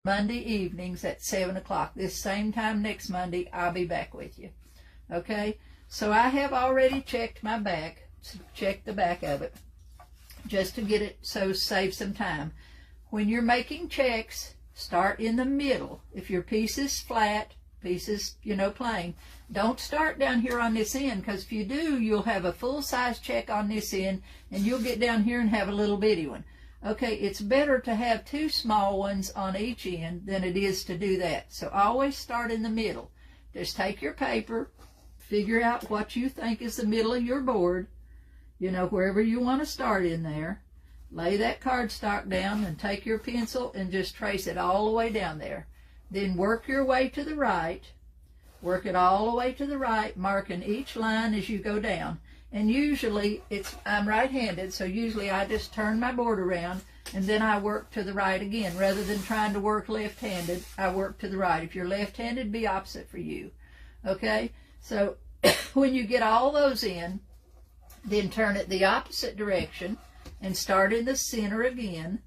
Monday evenings at 7 o'clock. This same time next Monday, I'll be back with you. Okay? So I have already checked my back, checked the back of it, just to get it so save some time. When you're making checks, start in the middle. If your piece is flat, piece is, plain, don't start down here on this end, because if you do, you'll have a full-size check on this end, and you'll get down here and have a little bitty one. Okay, it's better to have two small ones on each end than it is to do that. So always start in the middle. Just take your paper, figure out what you think is the middle of your board, wherever you want to start in there. Lay that cardstock down and take your pencil and just trace it all the way down there. Then work your way to the right. Work it all the way to the right, marking each line as you go down. And usually, I'm right-handed, so usually I just turn my board around and then I work to the right again. Rather than trying to work left-handed, I work to the right. If you're left-handed, it'd be opposite for you. Okay? So when you get all those in, then turn it the opposite direction and start in the center again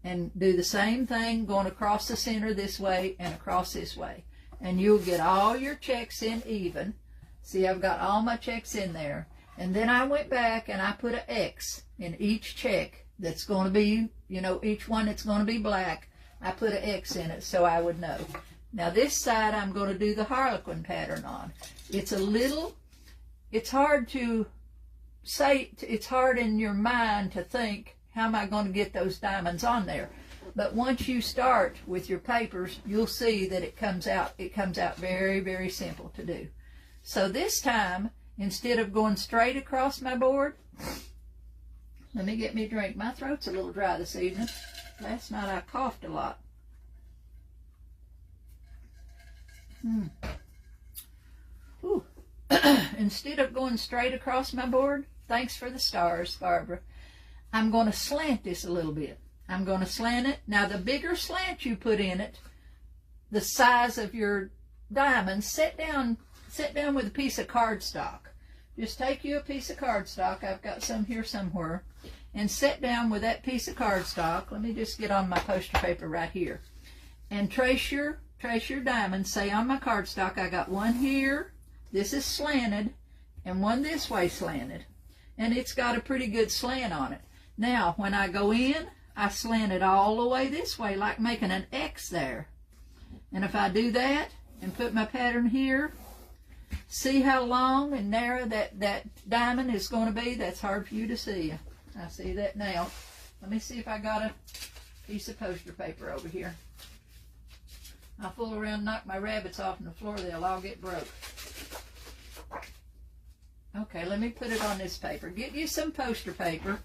and do the same thing going across the center this way and across this way. And you'll get all your checks in even. See, I've got all my checks in there. And then I went back and I put an X in each check that's going to be, each one that's going to be black. I put an X in it so I would know. Now this side I'm going to do the Harlequin pattern on. It's hard to say, it's hard in your mind to think, how am I going to get those diamonds on there? But once you start with your papers, you'll see that it comes out very, very simple to do. So this time, instead of going straight across my board, let me get me a drink. My throat's a little dry this evening. Last night I coughed a lot. Ooh. Instead of going straight across my board, thanks for the stars, Barbara, I'm going to slant this a little bit. I'm going to slant it. Now, the bigger slant you put in it, the size of your diamonds, sit down with a piece of cardstock. Just take you a piece of cardstock. I've got some here somewhere. And sit down with that piece of cardstock. Let me just get on my poster paper right here. And trace your diamonds. Say on my cardstock, I got one here. This is slanted. And one this way slanted. And it's got a pretty good slant on it. Now, when I go in, I slant it all the way this way, like making an X there. And if I do that and put my pattern here, see how long and narrow that diamond is going to be? That's hard for you to see. I see that now. Let me see if I got a piece of poster paper over here. I'll fool around and knock my rabbits off on the floor. They'll all get broke. Okay, let me put it on this paper. Get you some poster paper.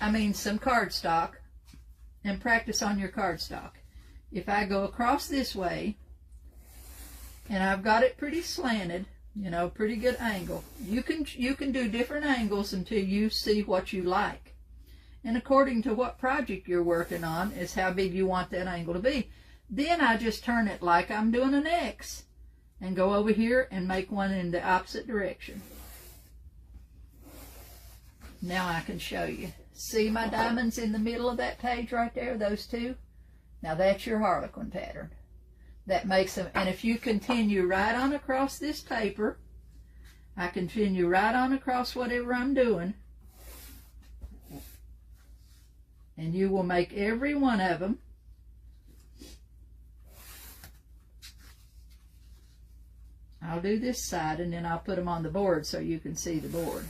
Some cardstock. And practice on your cardstock. If I go across this way, and I've got it pretty slanted, pretty good angle. You can do different angles until you see what you like. And according to what project you're working on is how big you want that angle to be. Then I just turn it like I'm doing an X and go over here and make one in the opposite direction. Now I can show you. See my diamonds in the middle of that page right there, those two? Now that's your Harlequin pattern. That makes them, and if you continue right on across this paper, I continue right on across whatever I'm doing, and you will make every one of them. I'll do this side and then I'll put them on the board so you can see the board.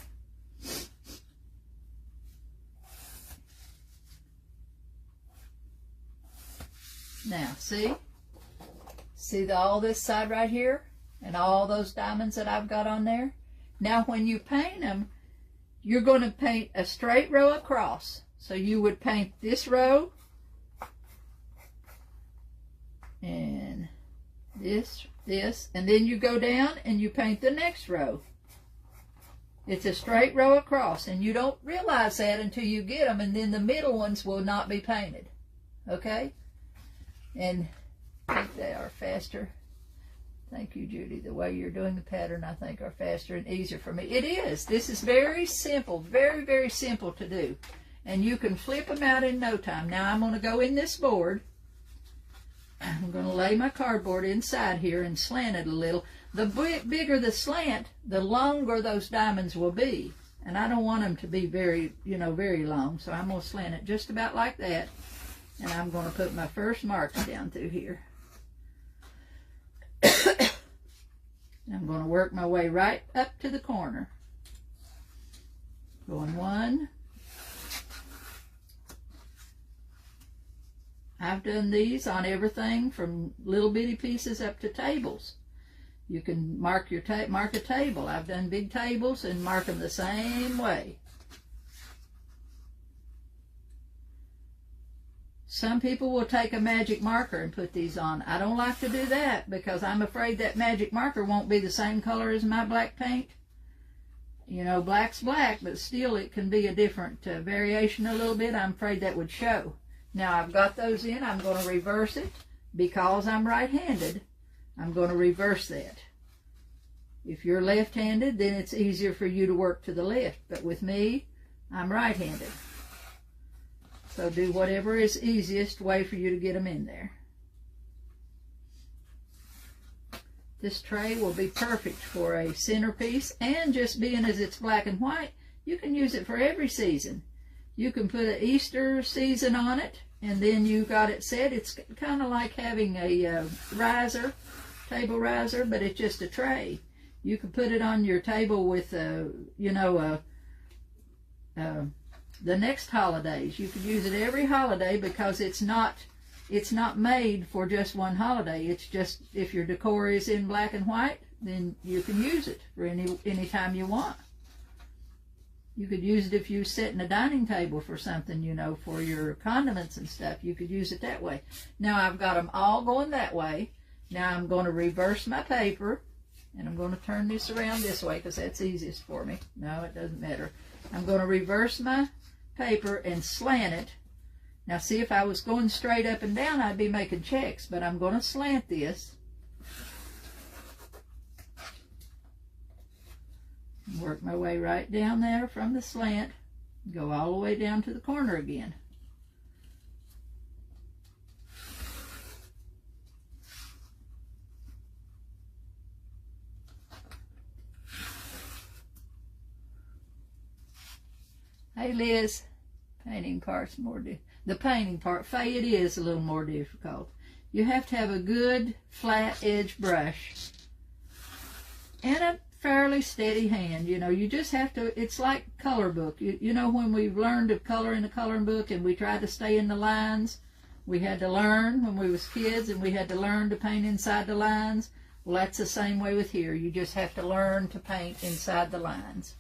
Now, see all this side right here and all those diamonds that I've got on there? Now, when you paint them, you're going to paint a straight row across. So you would paint this row and this, and then you go down and you paint the next row. It's a straight row across, and you don't realize that until you get them, and then the middle ones will not be painted. Okay? And I think they are faster. Thank you, Judy. The way you're doing the pattern, I think, are faster and easier for me. It is. This is very simple, very, very simple to do. And you can flip them out in no time. Now I'm going to go in this board, I'm going to lay my cardboard inside here and slant it a little. The bigger the slant, the longer those diamonds will be. And I don't want them to be very, very long. So I'm going to slant it just about like that. And I'm going to put my first marks down through here. I'm going to work my way right up to the corner. Going one. I've done these on everything from little bitty pieces up to tables. You can mark a table. I've done big tables and mark them the same way. Some people will take a magic marker and put these on. I don't like to do that because I'm afraid that magic marker won't be the same color as my black paint. Black's black, but still it can be a different variation a little bit. I'm afraid that would show. Now I've got those in. I'm going to reverse it because I'm right-handed. I'm going to reverse that. If you're left-handed, then it's easier for you to work to the left. But with me, I'm right-handed. So do whatever is easiest way for you to get them in there. This tray will be perfect for a centerpiece, and just being as it's black and white, you can use it for every season. You can put an Easter season on it, and then you got it set. It's kind of like having a riser, table riser, but it's just a tray. You can put it on your table with, the next holidays. You could use it every holiday because it's not made for just one holiday. It's just, if your decor is in black and white, then you can use it for any time you want. You could use it if you sit in a dining table for something, for your condiments and stuff. You could use it that way. Now I've got them all going that way. Now I'm going to reverse my paper, and I'm going to turn this around this way because that's easiest for me. No, it doesn't matter. I'm going to reverse my paper and slant it. Now see, if I was going straight up and down, I'd be making checks, but I'm going to slant this. Work my way right down there from the slant. Go all the way down to the corner again. Hey Liz, painting part's more difficult. The painting part, Faye, it is a little more difficult. You have to have a good flat edge brush and a fairly steady hand. You just have to, it's like color book. When we've learned to color in a coloring book and we tried to stay in the lines, we had to learn when we was kids, and we had to learn to paint inside the lines. Well, that's the same way with here. You just have to learn to paint inside the lines.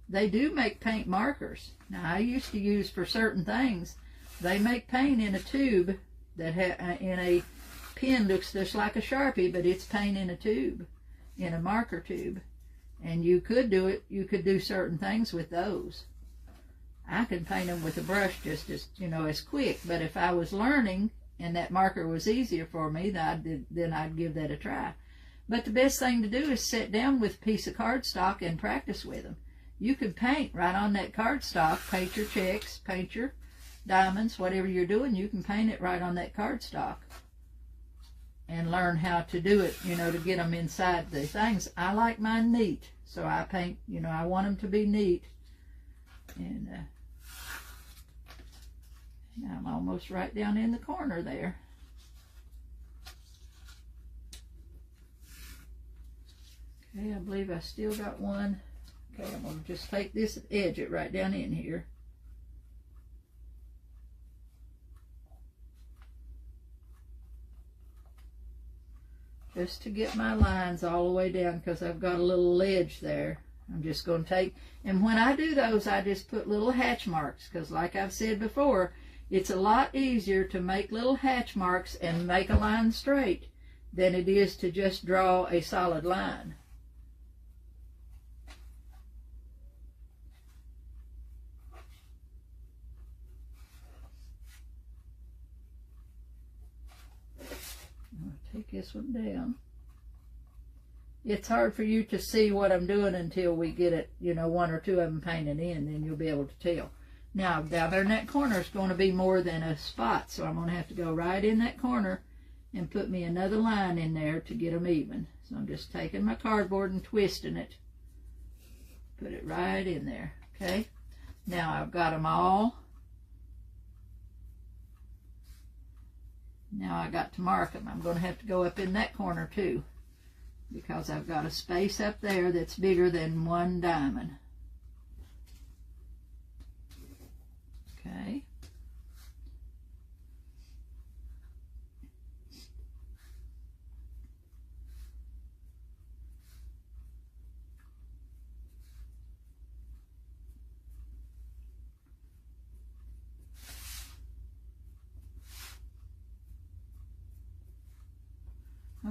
They do make paint markers. Now, I used to use for certain things. They make paint in a tube that in a pen looks just like a Sharpie, but it's paint in a tube, in a marker tube. And you could do it. You could do certain things with those. I could paint them with a brush just as, as quick. But if I was learning and that marker was easier for me, then I'd give that a try. But the best thing to do is sit down with a piece of cardstock and practice with them. You could paint right on that cardstock, paint your checks, paint your diamonds, whatever you're doing, you can paint it right on that cardstock and learn how to do it, to get them inside the things. I like mine neat, so I paint, I want them to be neat. And I'm almost right down in the corner there. Okay, I believe I still got one. Okay, I'm going to just take this and edge it right down in here. Just to get my lines all the way down, because I've got a little ledge there. I'm just going to take, and when I do those, I just put little hatch marks, because like I've said before, it's a lot easier to make little hatch marks and make a line straight than it is to just draw a solid line. Take this one down. it's hard for you to see what I'm doing until we get it, you know, one or two of them painted in, then you'll be able to tell. Now, down there in that corner is going to be more than a spot, so I'm going to have to go right in that corner and put me another line in there to get them even. So I'm just taking my cardboard and twisting it. Put it right in there, okay? Now I've got them all. Now I got to mark them. I'm going to have to go up in that corner too, because I've got a space up there that's bigger than one diamond. Okay.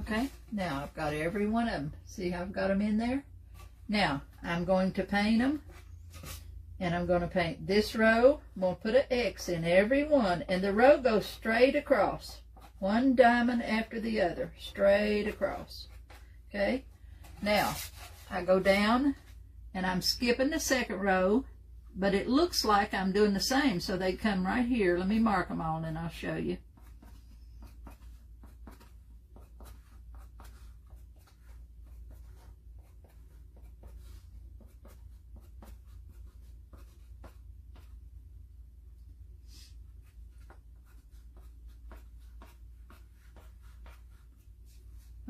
Okay, now I've got every one of them. See how I've got them in there? Now, I'm going to paint them, and I'm going to paint this row. I'm going to put an X in every one, and the row goes straight across. One diamond after the other, straight across. Okay, now, I go down, and I'm skipping the second row, but it looks like I'm doing the same, so they come right here. Let me mark them all, and I'll show you.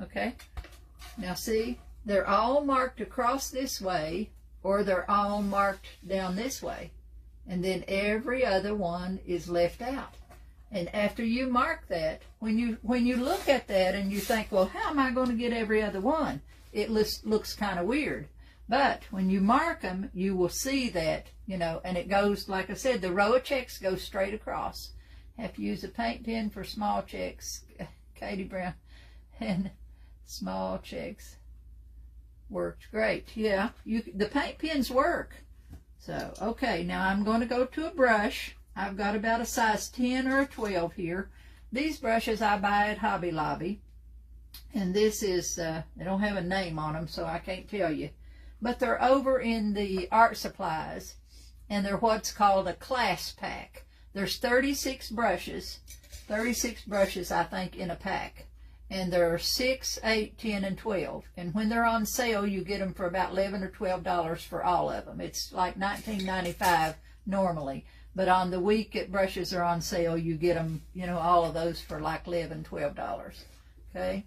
Okay, now see, they're all marked across this way, or they're all marked down this way, and then every other one is left out. And after you mark that, when you look at that and you think, well, how am I going to get every other one? It looks kind of weird. But when you mark them, you will see that, you know, and it goes, like I said, the row of checks goes straight across. Have to use a paint pen for small checks, Katie Brown, and small checks worked great. Yeah, the paint pens work. So, okay, now I'm going to go to a brush. I've got about a size 10 or a 12 here. These brushes I buy at Hobby Lobby. And this is, they don't have a name on them, so I can't tell you. But they're over in the art supplies, and they're what's called a class pack. There's 36 brushes I think in a pack. And there are 6, 8, 10, and 12. And when they're on sale, you get them for about $11 or $12 for all of them. It's like $19.95 normally. But on the week that brushes are on sale, you get them, you know, all of those for like $11, $12. Okay?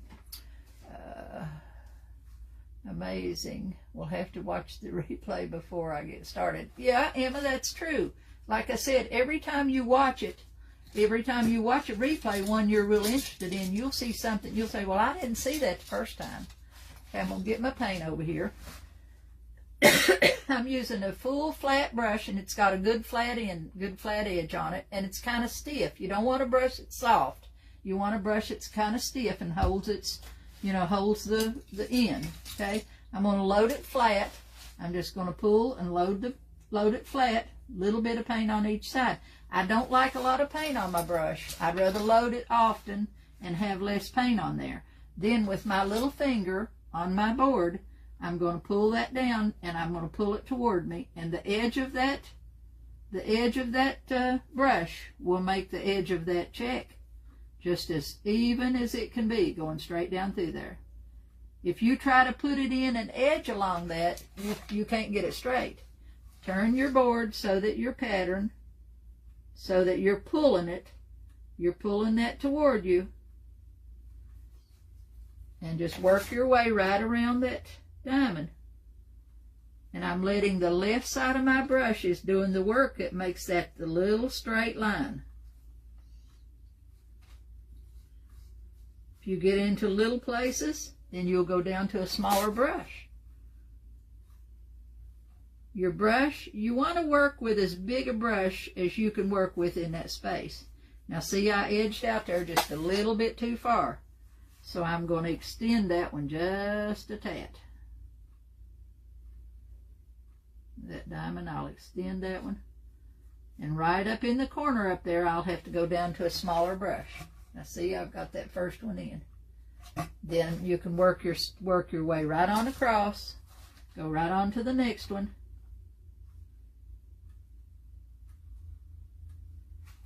Amazing. We'll have to watch the replay before I get started. Yeah, Emma, that's true. Like I said, every time you watch a replay, one you're real interested in, you'll see something. You'll say, well, I didn't see that the first time. Okay, I'm going to get my paint over here. I'm using a full flat brush, and it's got a good flat edge on it, and it's kind of stiff. You don't want a brush that's soft. You want a brush that's kind of stiff and holds its, you know, holds the end. Okay, I'm going to load it flat. I'm just going to pull and load it flat. Little bit of paint on each side. I don't like a lot of paint on my brush. I'd rather load it often and have less paint on there. Then with my little finger on my board, I'm going to pull that down, and I'm going to pull it toward me, and the edge of that brush will make the edge of that check just as even as it can be, going straight down through there. If you try to put it in an edge along that, you can't get it straight. Turn your board so that your pattern, so that you're pulling that toward you, and just work your way right around that diamond. And I'm letting the left side of my brush is doing the work that makes that the little straight line. If you get into little places, then you'll go down to a smaller brush. Your brush, you want to work with as big a brush as you can work with in that space. Now see, I edged out there just a little bit too far. So I'm going to extend that one just a tad. That diamond, I'll extend that one. And right up in the corner up there, I'll have to go down to a smaller brush. Now see, I've got that first one in. Then you can work your way right on across. Go right on to the next one.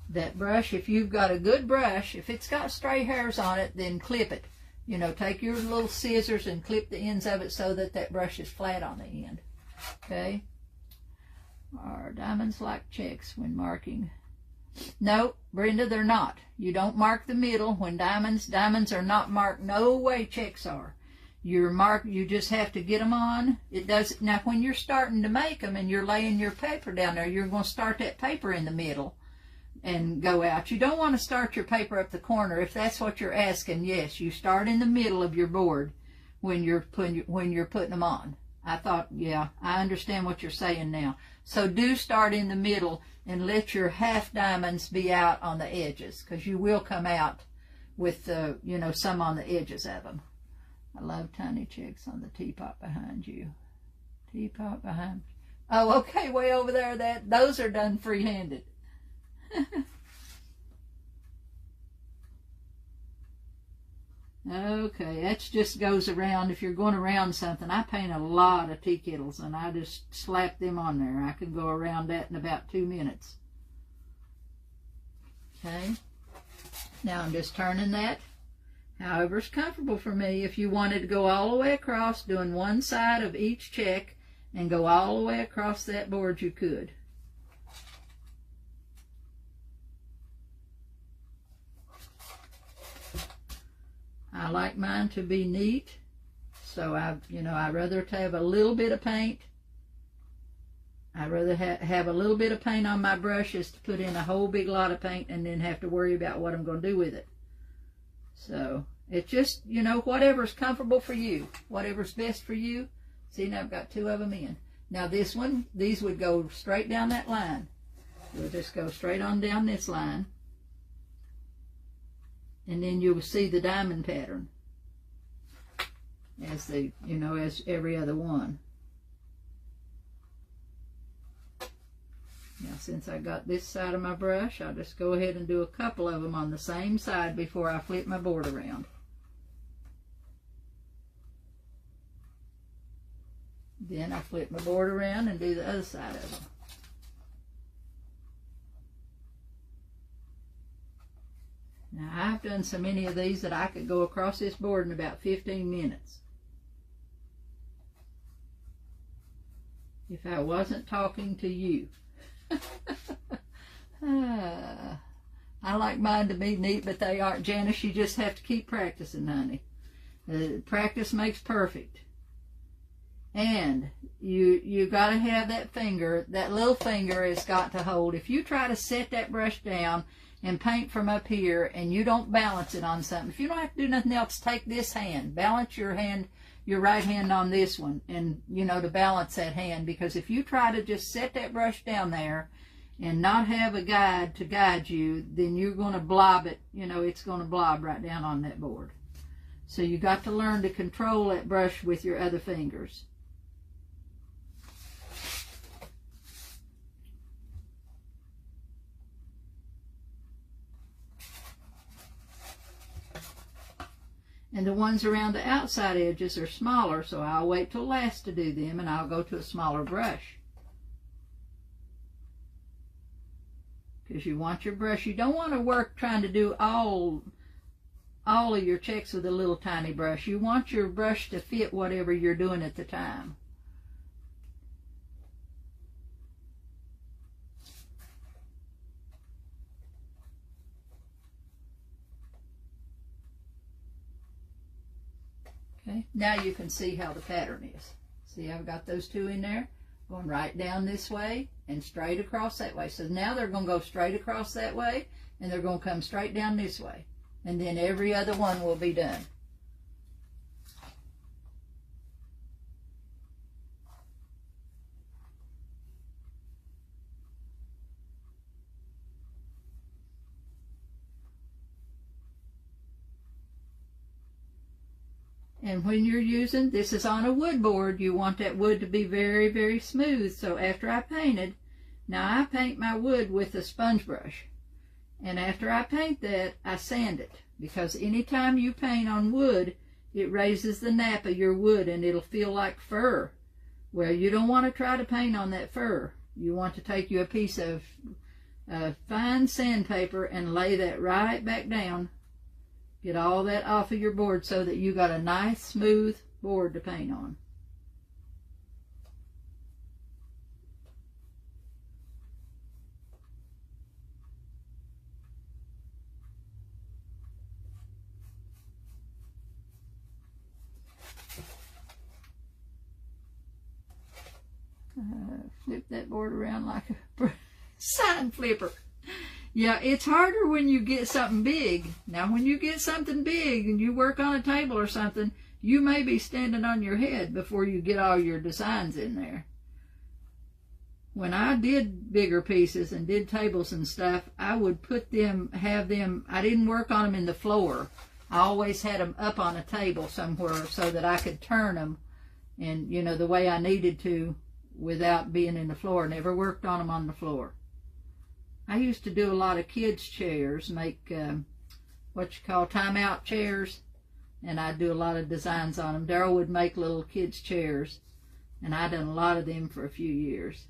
That brush, if you've got a good brush, if it's got stray hairs on it, then clip it. You know, take your little scissors and clip the ends of it so that that brush is flat on the end. Okay? Are diamonds like checks when marking? No, Brenda, they're not. You don't mark the middle when diamonds are not marked. No way checks are. You just have to get them on. It does. Now, when you're starting to make them and you're laying your paper down there, you're going to start that paper in the middle and go out. You don't want to start your paper up the corner. If that's what you're asking, yes, you start in the middle of your board when you're putting them on. I thought, yeah, I understand what you're saying now. So do start in the middle and let your half diamonds be out on the edges, because you will come out with some on the edges of them. I love tiny checks on the teapot behind you. Teapot behind. Oh, okay, way over there. Those are done free-handed. Okay, that just goes around. If you're going around something, I paint a lot of tea kettles and I just slap them on there. I can go around that in about 2 minutes. Okay, now I'm just turning that however's comfortable for me. If you wanted to go all the way across, doing one side of each check and go all the way across that board, you could. I like mine to be neat, so I'd rather have a little bit of paint. I'd rather have a little bit of paint on my brushes to put in a whole big lot of paint and then have to worry about what I'm going to do with it. So it's just, whatever's comfortable for you, whatever's best for you. See, now I've got 2 of them in. Now this one, these would go straight down that line. We'll just go straight on down this line. And then you'll see the diamond pattern as as every other one. Now, since I got this side of my brush, I'll just go ahead and do a couple of them on the same side before I flip my board around. Then I flip my board around and do the other side of them. Now, I've done so many of these that I could go across this board in about 15 minutes. If I wasn't talking to you. I like mine to be neat, but they aren't. Janice, you just have to keep practicing, honey. Practice makes perfect. And you got to have that finger, that little finger has got to hold. If you try to set that brush down and paint from up here and you don't balance it on something, if you don't have to do nothing else, take this hand, balance your hand, your right hand on this one, and to balance that hand, because if you try to just set that brush down there and not have a guide to guide you, then you're going to blob it, it's going to blob right down on that board. So you got to learn to control that brush with your other fingers. And the ones around the outside edges are smaller, so I'll wait till last to do them, and I'll go to a smaller brush. Because you want your brush, you don't want to work trying to do all of your checks with a little tiny brush. You want your brush to fit whatever you're doing at the time. Okay, now you can see how the pattern is. See, I've got those 2 in there, going right down this way and straight across that way. So now they're going to go straight across that way, and they're going to come straight down this way. And then every other one will be done. And when you're using, this is on a wood board, you want that wood to be very, very smooth. So after I painted, now I paint my wood with a sponge brush. And after I paint that, I sand it. Because anytime you paint on wood, it raises the nap of your wood and it'll feel like fur. Well, you don't want to try to paint on that fur. You want to take you a piece of fine sandpaper and lay that right back down. Get all that off of your board so that you got a nice smooth board to paint on. Flip that board around like a sign flipper. Yeah, it's harder when you get something big. Now, when you get something big and you work on a table or something, you may be standing on your head before you get all your designs in there. When I did bigger pieces and did tables and stuff, I would have them, I didn't work on them in the floor. I always had them up on a table somewhere so that I could turn them and, you know, the way I needed to without being in the floor. Never worked on them on the floor. I used to do a lot of kids' chairs, make what you call timeout chairs, and I'd do a lot of designs on them. Daryl would make little kids' chairs, and I done a lot of them for a few years.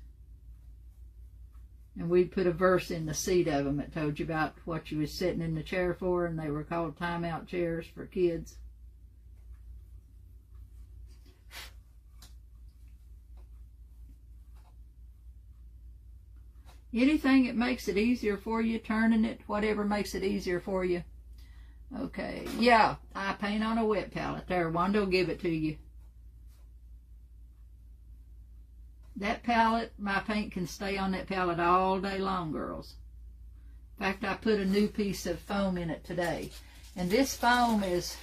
And we'd put a verse in the seat of them that told you about what you was sitting in the chair for, and they were called timeout chairs for kids. Anything that makes it easier for you, turning it, whatever makes it easier for you. Okay, yeah, I paint on a wet palette. There, Wanda will give it to you. That palette, my paint can stay on that palette all day long, girls. In fact, I put a new piece of foam in it today. And this foam is,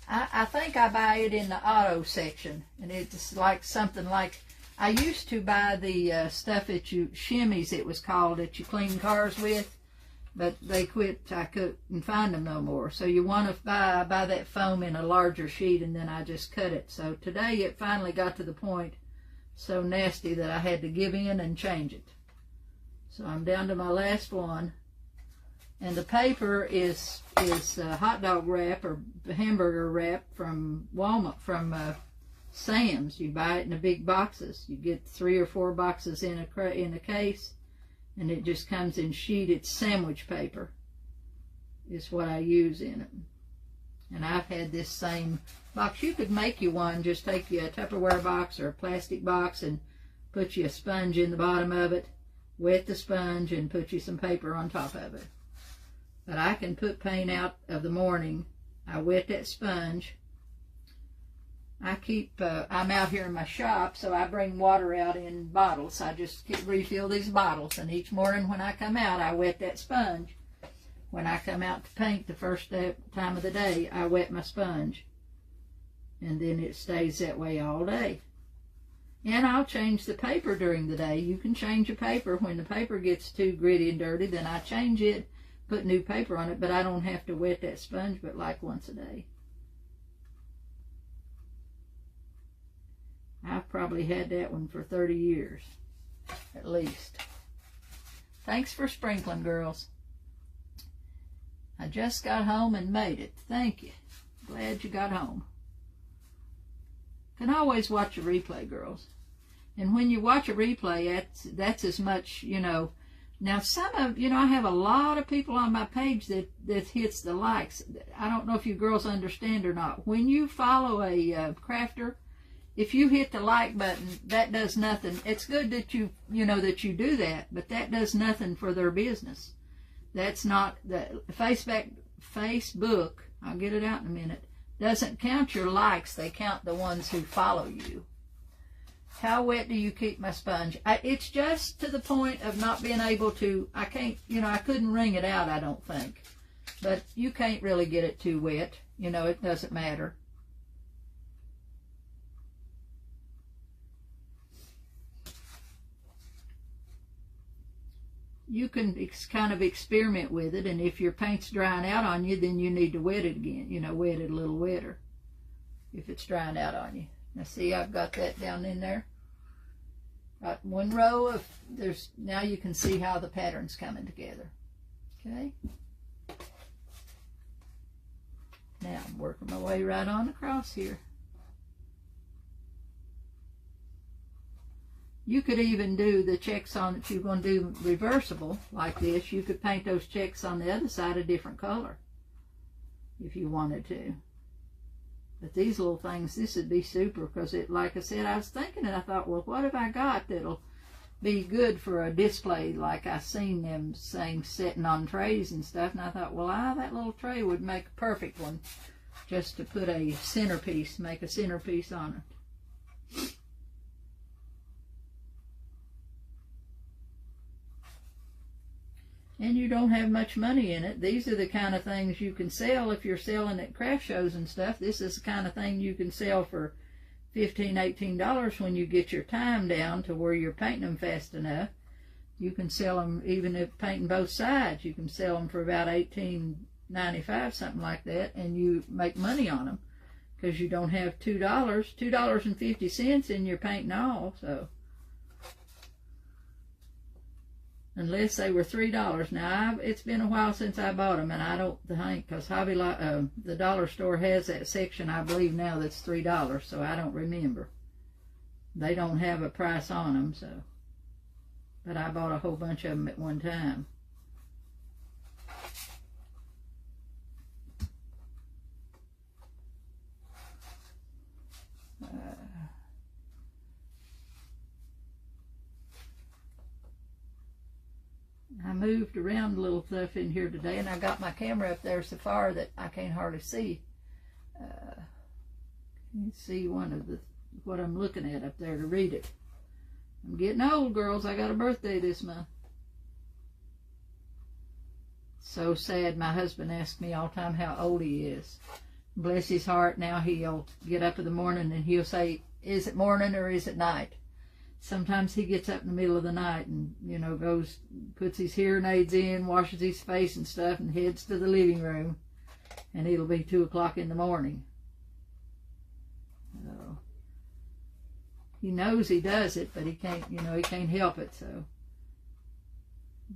I think I buy it in the auto section. And it's like something like, I used to buy the stuff that shimmies, it was called, that you clean cars with, but they quit. I couldn't find them no more. So you want to buy that foam in a larger sheet, and then I just cut it. So today it finally got to the point so nasty that I had to give in and change it. So I'm down to my last one, and the paper is hot dog wrap or hamburger wrap from Walmart, from Sam's. You buy it in the big boxes. You get 3 or 4 boxes in a case, and it just comes in sheet. It's sandwich paper is what I use in it. And I've had this same box. You could make you one. Just take you a Tupperware box or a plastic box and put you a sponge in the bottom of it, wet the sponge, and put you some paper on top of it. But I can put paint out of the morning. I wet that sponge. I'm out here in my shop, so I bring water out in bottles. I just refill these bottles, and each morning when I come out, I wet that sponge. When I come out to paint the first time of the day, I wet my sponge. And then it stays that way all day. And I'll change the paper during the day. You can change the paper. When the paper gets too gritty and dirty, then I change it, put new paper on it, but I don't have to wet that sponge but like once a day. I've probably had that one for 30 years, at least. Thanks for sprinkling, girls. I just got home and made it. Thank you. Glad you got home. Can always watch a replay, girls. And when you watch a replay, that's as much, you know. Now, I have a lot of people on my page that hits the likes. I don't know if you girls understand or not. When you follow a crafter, if you hit the like button, that does nothing. It's good that you do that, but that does nothing for their business. That's not the Facebook, I'll get it out in a minute, doesn't count your likes. They count the ones who follow you. How wet do you keep my sponge? It's just to the point of not being able to, I couldn't wring it out, I don't think. But you can't really get it too wet. It doesn't matter. You can kind of experiment with it, and if your paint's drying out on you, then you need to wet it again. Wet it a little wetter if it's drying out on you. Now see, I've got that down in there. Got one row of, now you can see how the pattern's coming together. Okay. Now I'm working my way right on across here. You could even do the checks on that you're going to do reversible like this. You could paint those checks on the other side a different color if you wanted to. But these little things, this would be super because it, like I said, I was thinking and I thought, well, what have I got that'll be good for a display like I seen them saying setting on trays and stuff. And I thought, well, that little tray would make a perfect one just to put a centerpiece, make a centerpiece on it. And you don't have much money in it. These are the kind of things you can sell if you're selling at craft shows and stuff. This is the kind of thing you can sell for $15, $18 when you get your time down to where you're painting them fast enough. You can sell them even if painting both sides. You can sell them for about $18.95, something like that, and you make money on them because you don't have $2.50 in your painting all. So unless they were $3. Now, it's been a while since I bought them, and I don't think, because the dollar store has that section, I believe now, that's $3, so I don't remember. They don't have a price on them, so. But I bought a whole bunch of them at one time. I moved around a little stuff in here today, and I got my camera up there so far that I can't hardly see. You see what I'm looking at up there to read it. I'm getting old, girls. I got a birthday this month. So sad. My husband asks me all the time how old he is. Bless his heart, now he'll get up in the morning and he'll say, is it morning or is it night? Sometimes he gets up in the middle of the night and, goes, puts his hearing aids in, washes his face and stuff, and heads to the living room. And it'll be 2 o'clock in the morning. So, he knows he does it, but he can't, he can't help it, so.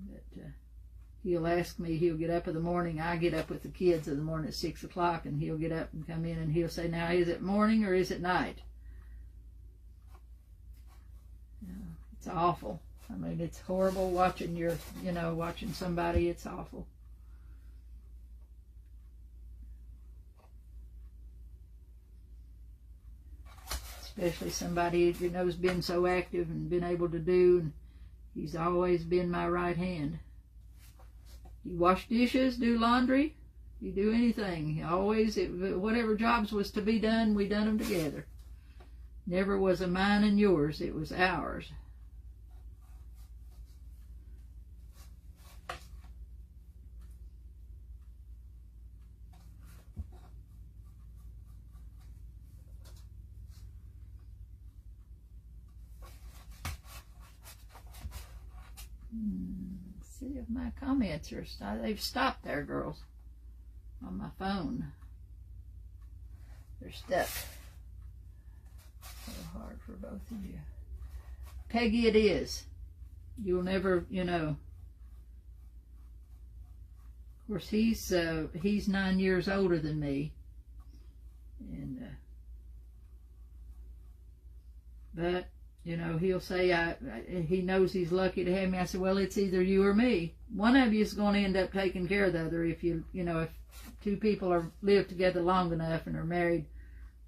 But he'll ask me, he'll get up in the morning. I get up with the kids in the morning at 6 o'clock, and he'll get up and come in, and he'll say, now, is it morning or is it night? It's awful. I mean, it's horrible watching watching somebody. It's awful. Especially somebody, has been so active and been able to do, and he's always been my right hand. You wash dishes, do laundry, you do anything. Whatever jobs was to be done, we done them together. Never was a mine and yours, it was ours. See if my comments are they've stopped there, girls, on my phone. They're stuck. So hard for both of you. Peggy, it is. You'll never, Of course, he's 9 years older than me, and but. He'll say, he knows he's lucky to have me. I said, well, it's either you or me. One of you is going to end up taking care of the other if if two people live together long enough and are married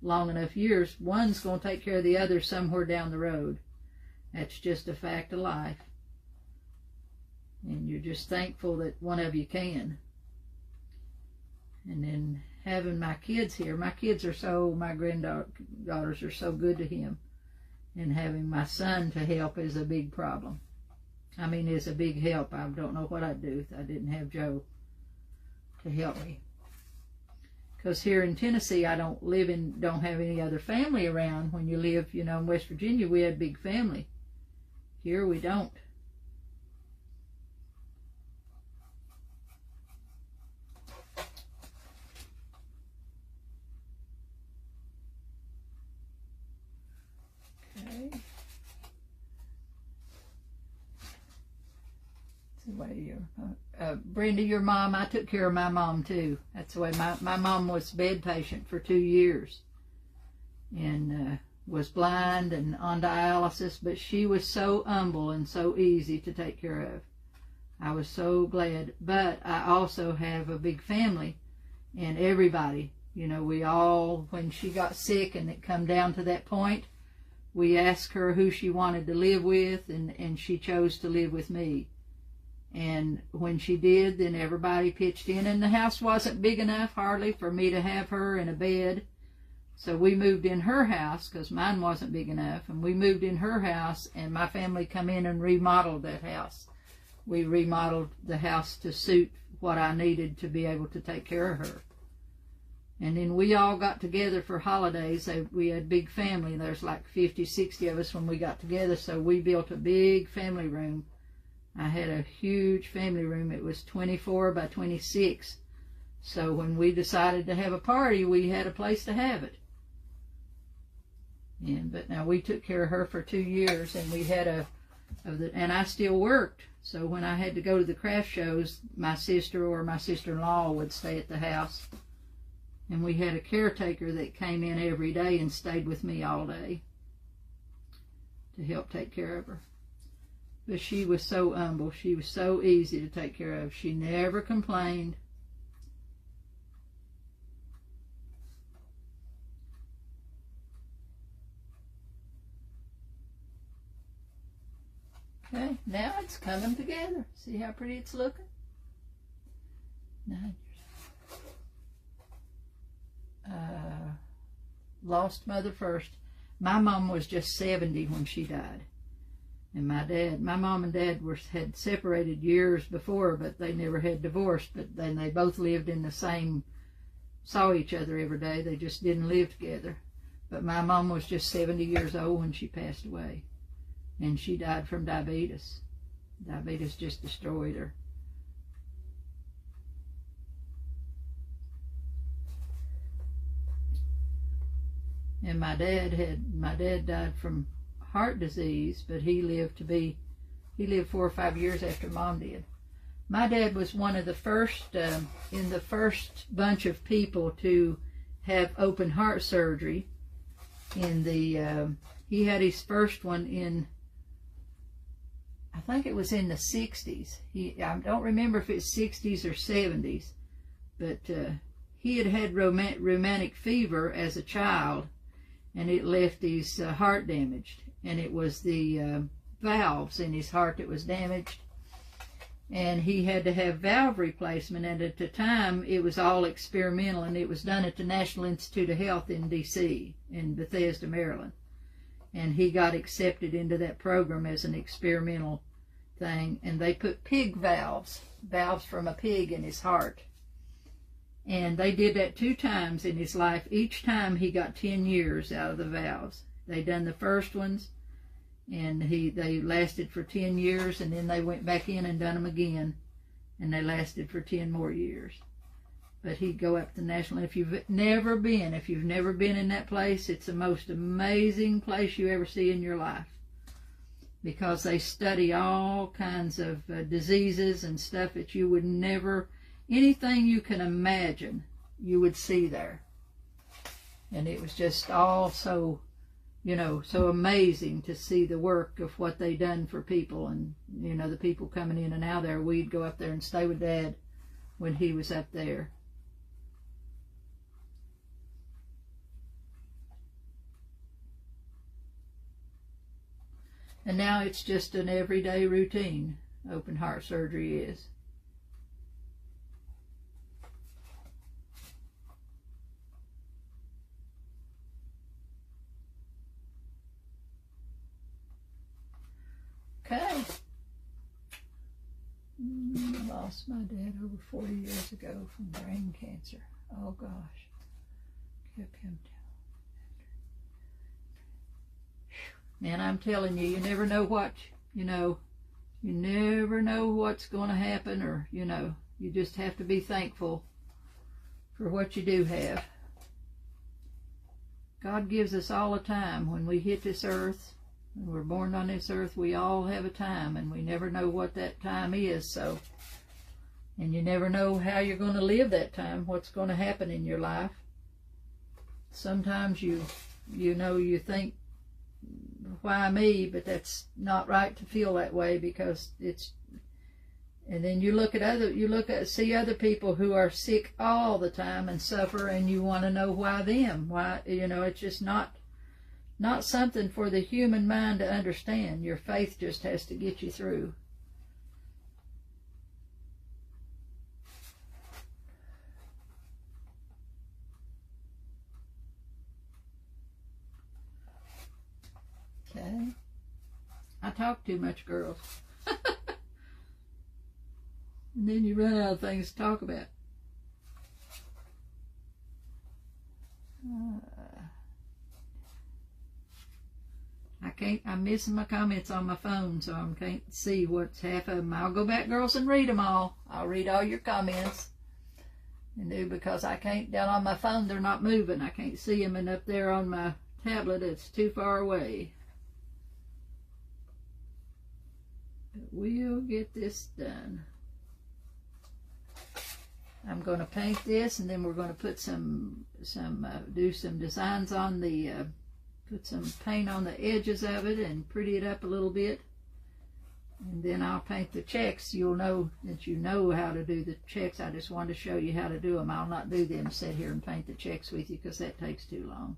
long enough years, one's going to take care of the other somewhere down the road. That's just a fact of life. And you're just thankful that one of you can. And then having my kids here, my granddaughters are so good to him. And having my son to help is a big problem. I mean, is a big help. I don't know what I'd do if I didn't have Joe to help me. Because here in Tennessee, I don't have any other family around. When you live, in West Virginia, we had a big family. Here we don't. That's the way you're... Brenda, your mom, I took care of my mom too. That's the way my mom was bed patient for 2 years. And was blind and on dialysis, but she was so humble and so easy to take care of. I was so glad. But I also have a big family, and everybody, you know, we all, when she got sick and it come down to that point, we asked her who she wanted to live with, and she chose to live with me. And when she did, then everybody pitched in, and the house wasn't big enough hardly for me to have her in a bed. So we moved in her house because mine wasn't big enough, and we moved in her house, and my family come in and remodeled that house. We remodeled the house to suit what I needed to be able to take care of her. And then we all got together for holidays. We had a big family. There's like 50, 60 of us when we got together, so we built a big family room. I had a huge family room. It was 24 by 26. So when we decided to have a party, we had a place to have it. But now we took care of her for 2 years, and we had and I still worked. So when I had to go to the craft shows, my sister or my sister-in-law would stay at the house. And we had a caretaker that came in every day and stayed with me all day to help take care of her. But she was so humble. She was so easy to take care of. She never complained. Okay, now it's coming together. See how pretty it's looking? Lost mother first. My mom was just 70 when she died. And my mom and dad had separated years before, but they never had divorced. But then they both lived in the same, saw each other every day. They just didn't live together. But my mom was just 70 years old when she passed away. And she died from diabetes. Diabetes just destroyed her. And my dad died from heart disease, but he lived 4 or 5 years after Mom did. My dad was one of the first, in the first bunch of people to have open heart surgery. He had his first one in, I think it was in the 60s. I don't remember if it's 60s or 70s, but he had had rheumatic fever as a child, and it left his heart damaged. And it was the valves in his heart that was damaged. And he had to have valve replacement, and at the time it was all experimental, and it was done at the National Institute of Health in D.C., in Bethesda, Maryland. And he got accepted into that program as an experimental thing, and they put pig valves from a pig in his heart. And they did that 2 times in his life. Each time he got 10 years out of the valves. They done the first ones, and they lasted for 10 years, and then they went back in and done them again, and they lasted for 10 more years. But he'd go up to the National. If you've never been in that place, it's the most amazing place you ever see in your life, because they study all kinds of diseases and stuff that you would never, anything you can imagine, you would see there. And it was just all so, so amazing to see the work of what they done for people. And, the people coming in and out there, we'd go up there and stay with Dad when he was up there. And now it's just an everyday routine, open heart surgery is. Okay. I lost my dad over 40 years ago from brain cancer. Oh gosh. Kept him down. Man, I'm telling you, you never know what, you never know what's going to happen, or, you just have to be thankful for what you do have. God gives us all the time when we hit this earth. When we're born on this earth, we all have a time, and we never know what that time is. So, and you never know how you're going to live that time, what's going to happen in your life. Sometimes you think, why me? But that's not right to feel that way, because it's. And then you see other people who are sick all the time and suffer, and you want to know why them? Why, it's just not something for the human mind to understand. Your faith just has to get you through. Okay. I talk too much, girls. And then you run out of things to talk about. I'm missing my comments on my phone, so I can't see what's half of them. I'll go back, girls, and read them all. I'll read all your comments. Because I can't, down on my phone, they're not moving. I can't see them, and up there on my tablet, it's too far away. But we'll get this done. I'm going to paint this, and then we're going to put do some designs on the, put some paint on the edges of it and pretty it up a little bit. And then I'll paint the checks. You'll know that you know how to do the checks. I just wanted to show you how to do them. I'll not do them, sit here and paint the checks with you, because that takes too long.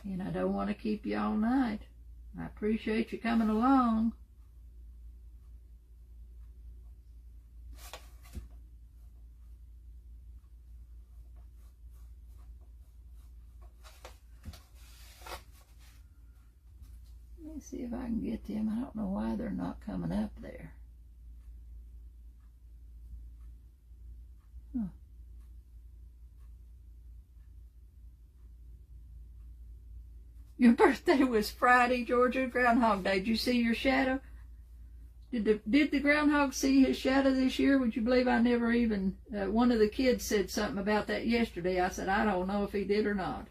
And I don't want to keep you all night. I appreciate you coming along. See if I can get them. I don't know why they're not coming up there. Huh. Your birthday was Friday, Georgia, Groundhog Day. Did you see your shadow? Did the groundhog see his shadow this year? Would you believe I never even, one of the kids said something about that yesterday. I said, I don't know if he did or not.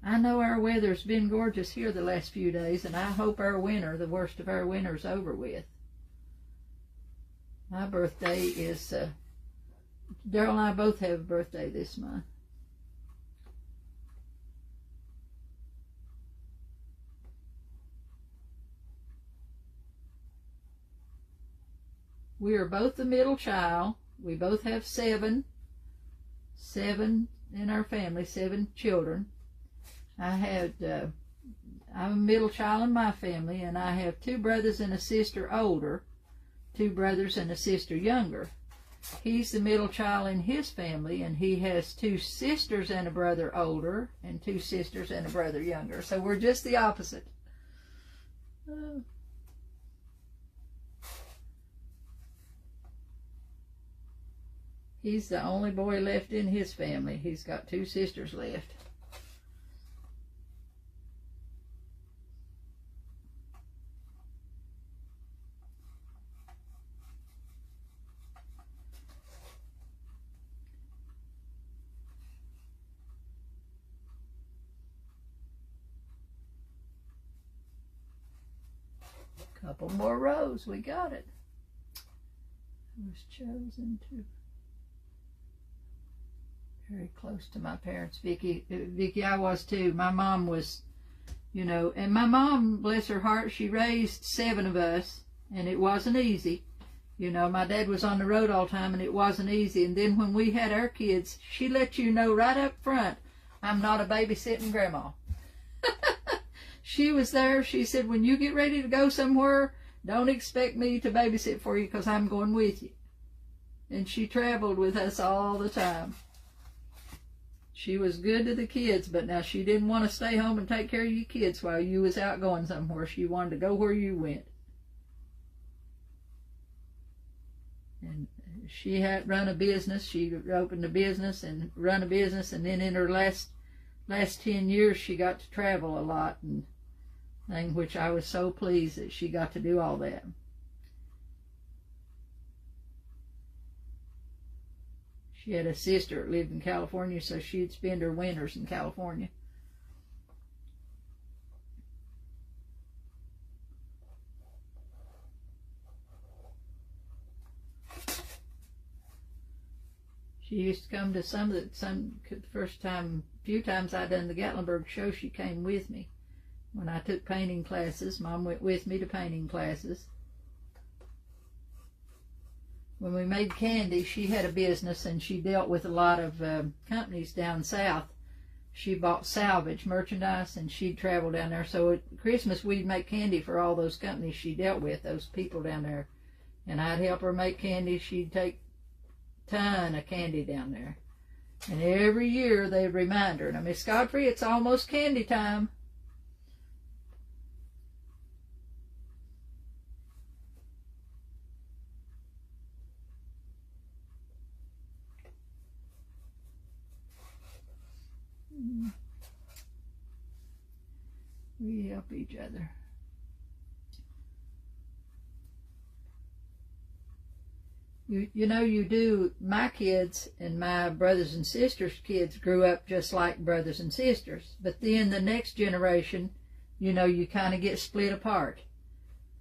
I know our weather's been gorgeous here the last few days, and I hope our winter, the worst of our winter's over with. My birthday is, Daryl and I both have a birthday this month. We are both the middle child. We both have seven in our family, 7 children. I'm a middle child in my family, and I have 2 brothers and a sister older, 2 brothers and a sister younger. He's the middle child in his family, and he has 2 sisters and a brother older, and 2 sisters and a brother younger. So we're just the opposite. He's the only boy left in his family. He's got 2 sisters left. Couple more rows, we got it. I was chosen to. Very close to my parents, Vicky, I was too. My mom was, and my mom, bless her heart, she raised 7 of us, and it wasn't easy. My dad was on the road all the time, and it wasn't easy. And then when we had our kids, she let you know right up front, I'm not a babysitting grandma. She was there. She said, when you get ready to go somewhere, don't expect me to babysit for you, because I'm going with you. And she traveled with us all the time. She was good to the kids, but now she didn't want to stay home and take care of your kids while you was out going somewhere. She wanted to go where you went. And she had run a business. She opened a business and run a business, and then in her last 10 years, she got to travel a lot, and thing, which I was so pleased that she got to do all that. She had a sister that lived in California, so she'd spend her winters in California. She used to come to the first time, few times I done the Gatlinburg show, she came with me. When I took painting classes, Mom went with me to painting classes. When we made candy, she had a business and she dealt with a lot of companies down south. She bought salvage merchandise and she'd travel down there. So at Christmas, we'd make candy for all those companies she dealt with, those people down there. And I'd help her make candy. She'd take a ton of candy down there. And every year they'd remind her, now, Miss Godfrey, it's almost candy time. We help each other. You know, you do. My kids and my brothers and sisters' kids grew up just like brothers and sisters. But then the next generation, you know, you kind of get split apart.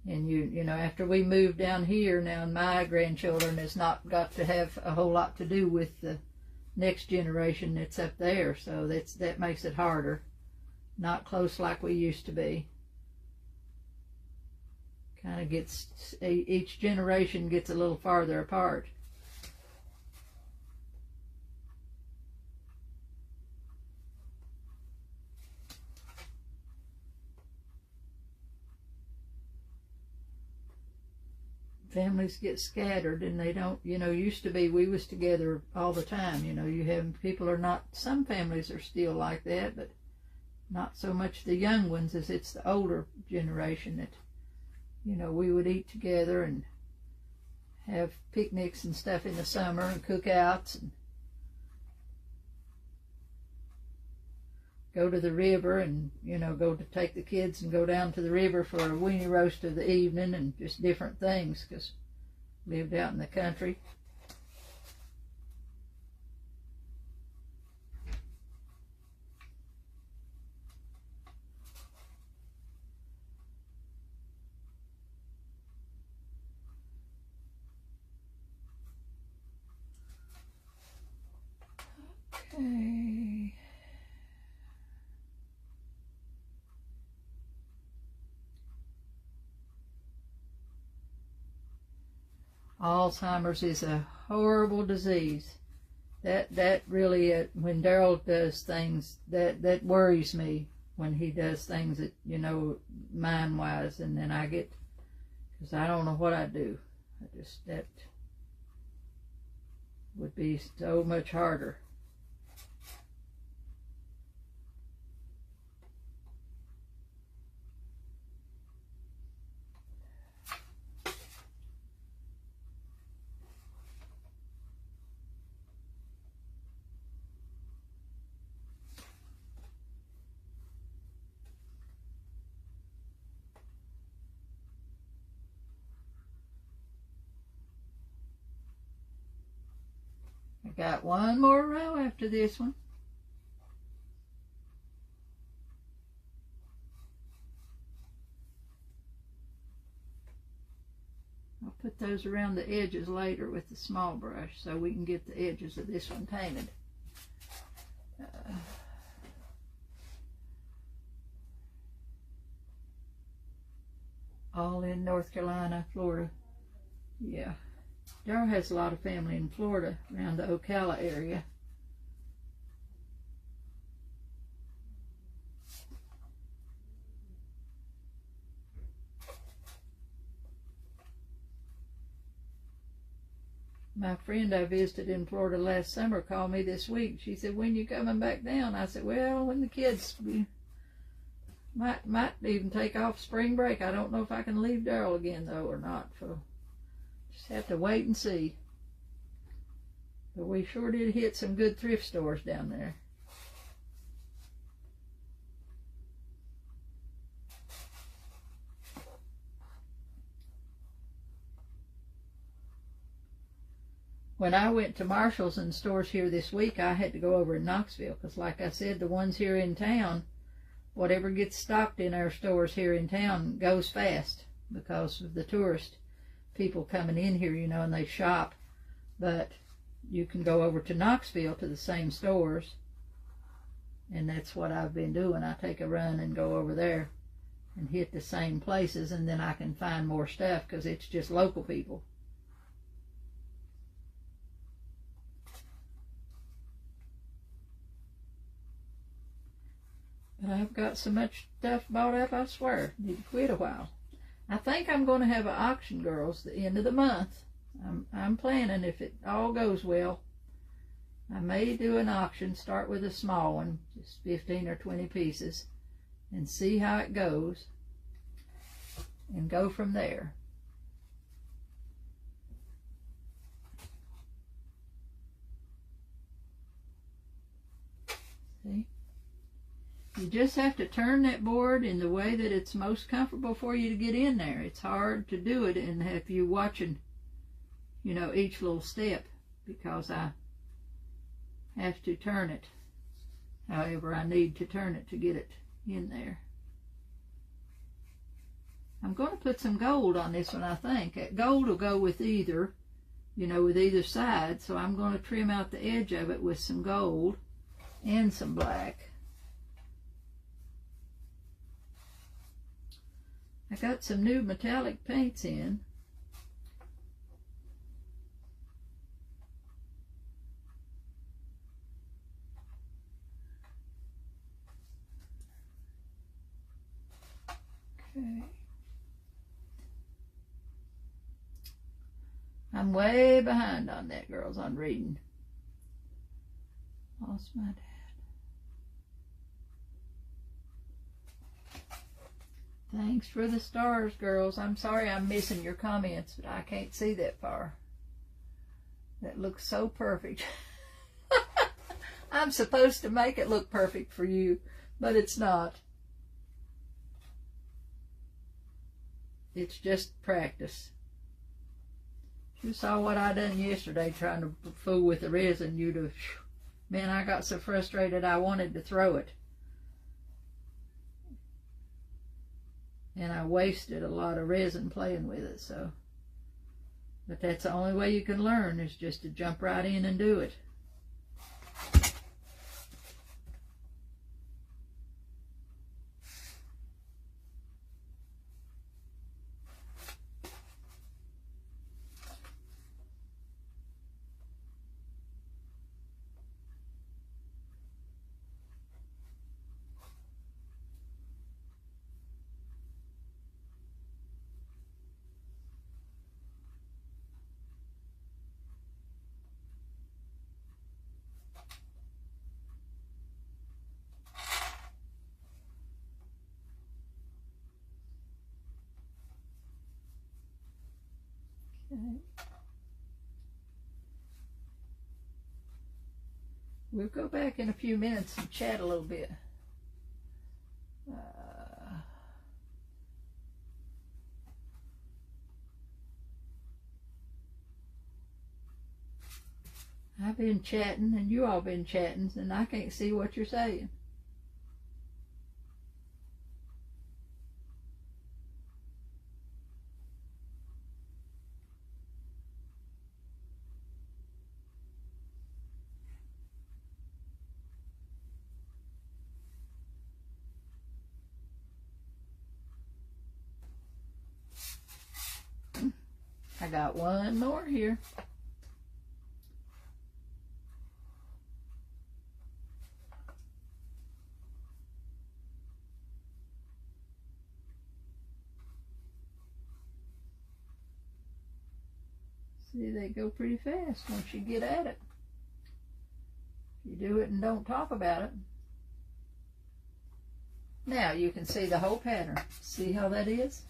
And you know, after we moved down here, now my grandchildren has not got to have a whole lot to do with the next generation that's up there. So that makes it harder. Not close like we used to be. Kind of gets, each generation gets a little farther apart. Families get scattered and they don't, you know, used to be we was together all the time. You know, you have, people are not, some families are still like that, but not so much the young ones as it's the older generation that, you know, we would eat together and have picnics and stuff in the summer and cookouts and go to the river and, you know, go to take the kids and go down to the river for a weenie roast of the evening and just different things because we lived out in the country. Okay. Alzheimer's is a horrible disease. That really, when Daryl does things, that worries me when he does things that, you know, mind-wise, and then I get, because I don't know what I do. That would be so much harder. Got one more row after this one. I'll put those around the edges later with the small brush so we can get the edges of this one painted. All in North Carolina, Florida. Yeah. Daryl has a lot of family in Florida, around the Ocala area. My friend I visited in Florida last summer called me this week. She said, when you coming back down? I said, well, when the kids might even take off spring break. I don't know if I can leave Daryl again, though, or not. So just have to wait and see. But we sure did hit some good thrift stores down there. When I went to Marshall's and stores here this week, I had to go over in Knoxville because, like I said, the ones here in town, whatever gets stocked in our stores here in town goes fast because of the tourist people coming in here, you know, and they shop. But you can go over to Knoxville to the same stores, and that's what I've been doing. I take a run and go over there and hit the same places, and then I can find more stuff because it's just local people. But I've got so much stuff bought up, I swear. Need to quit a while. I think I'm going to have an auction, girls, the end of the month. I'm planning, if it all goes well, I may do an auction, start with a small one, just 15 or 20 pieces, and see how it goes, and go from there. See? You just have to turn that board in the way that it's most comfortable for you to get in there. It's hard to do it and have you watching, you know, each little step, because I have to turn it however I need to turn it to get it in there. I'm going to put some gold on this one, I think. That gold will go with either, you know, with either side. So I'm going to trim out the edge of it with some gold and some black. I got some new metallic paints in. Okay. I'm way behind on that, girls, on reading. Lost my dad. Thanks for the stars, girls. I'm sorry I'm missing your comments, but I can't see that far. That looks so perfect. I'm supposed to make it look perfect for you, but it's not. It's just practice. You saw what I done yesterday trying to fool with the resin. You'd have, man, I got so frustrated I wanted to throw it. And I wasted a lot of resin playing with it, so. But that's the only way you can learn, is just to jump right in and do it. Okay. We'll go back in a few minutes and chat a little bit. I've been chatting and you all been chatting, and I can't see what you're saying. I got one more here. See, they go pretty fast once you get at it. You do it and don't talk about it. Now you can see the whole pattern. See how that is?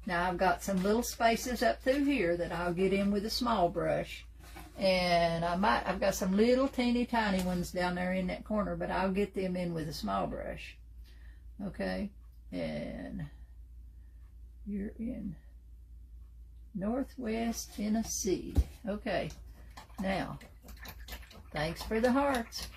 Now I've got some little spaces up through here that I'll get in with a small brush. And I've got some little teeny tiny ones down there in that corner, but I'll get them in with a small brush. Okay? And you're in Northwest Tennessee. Okay. Now, thanks for the hearts.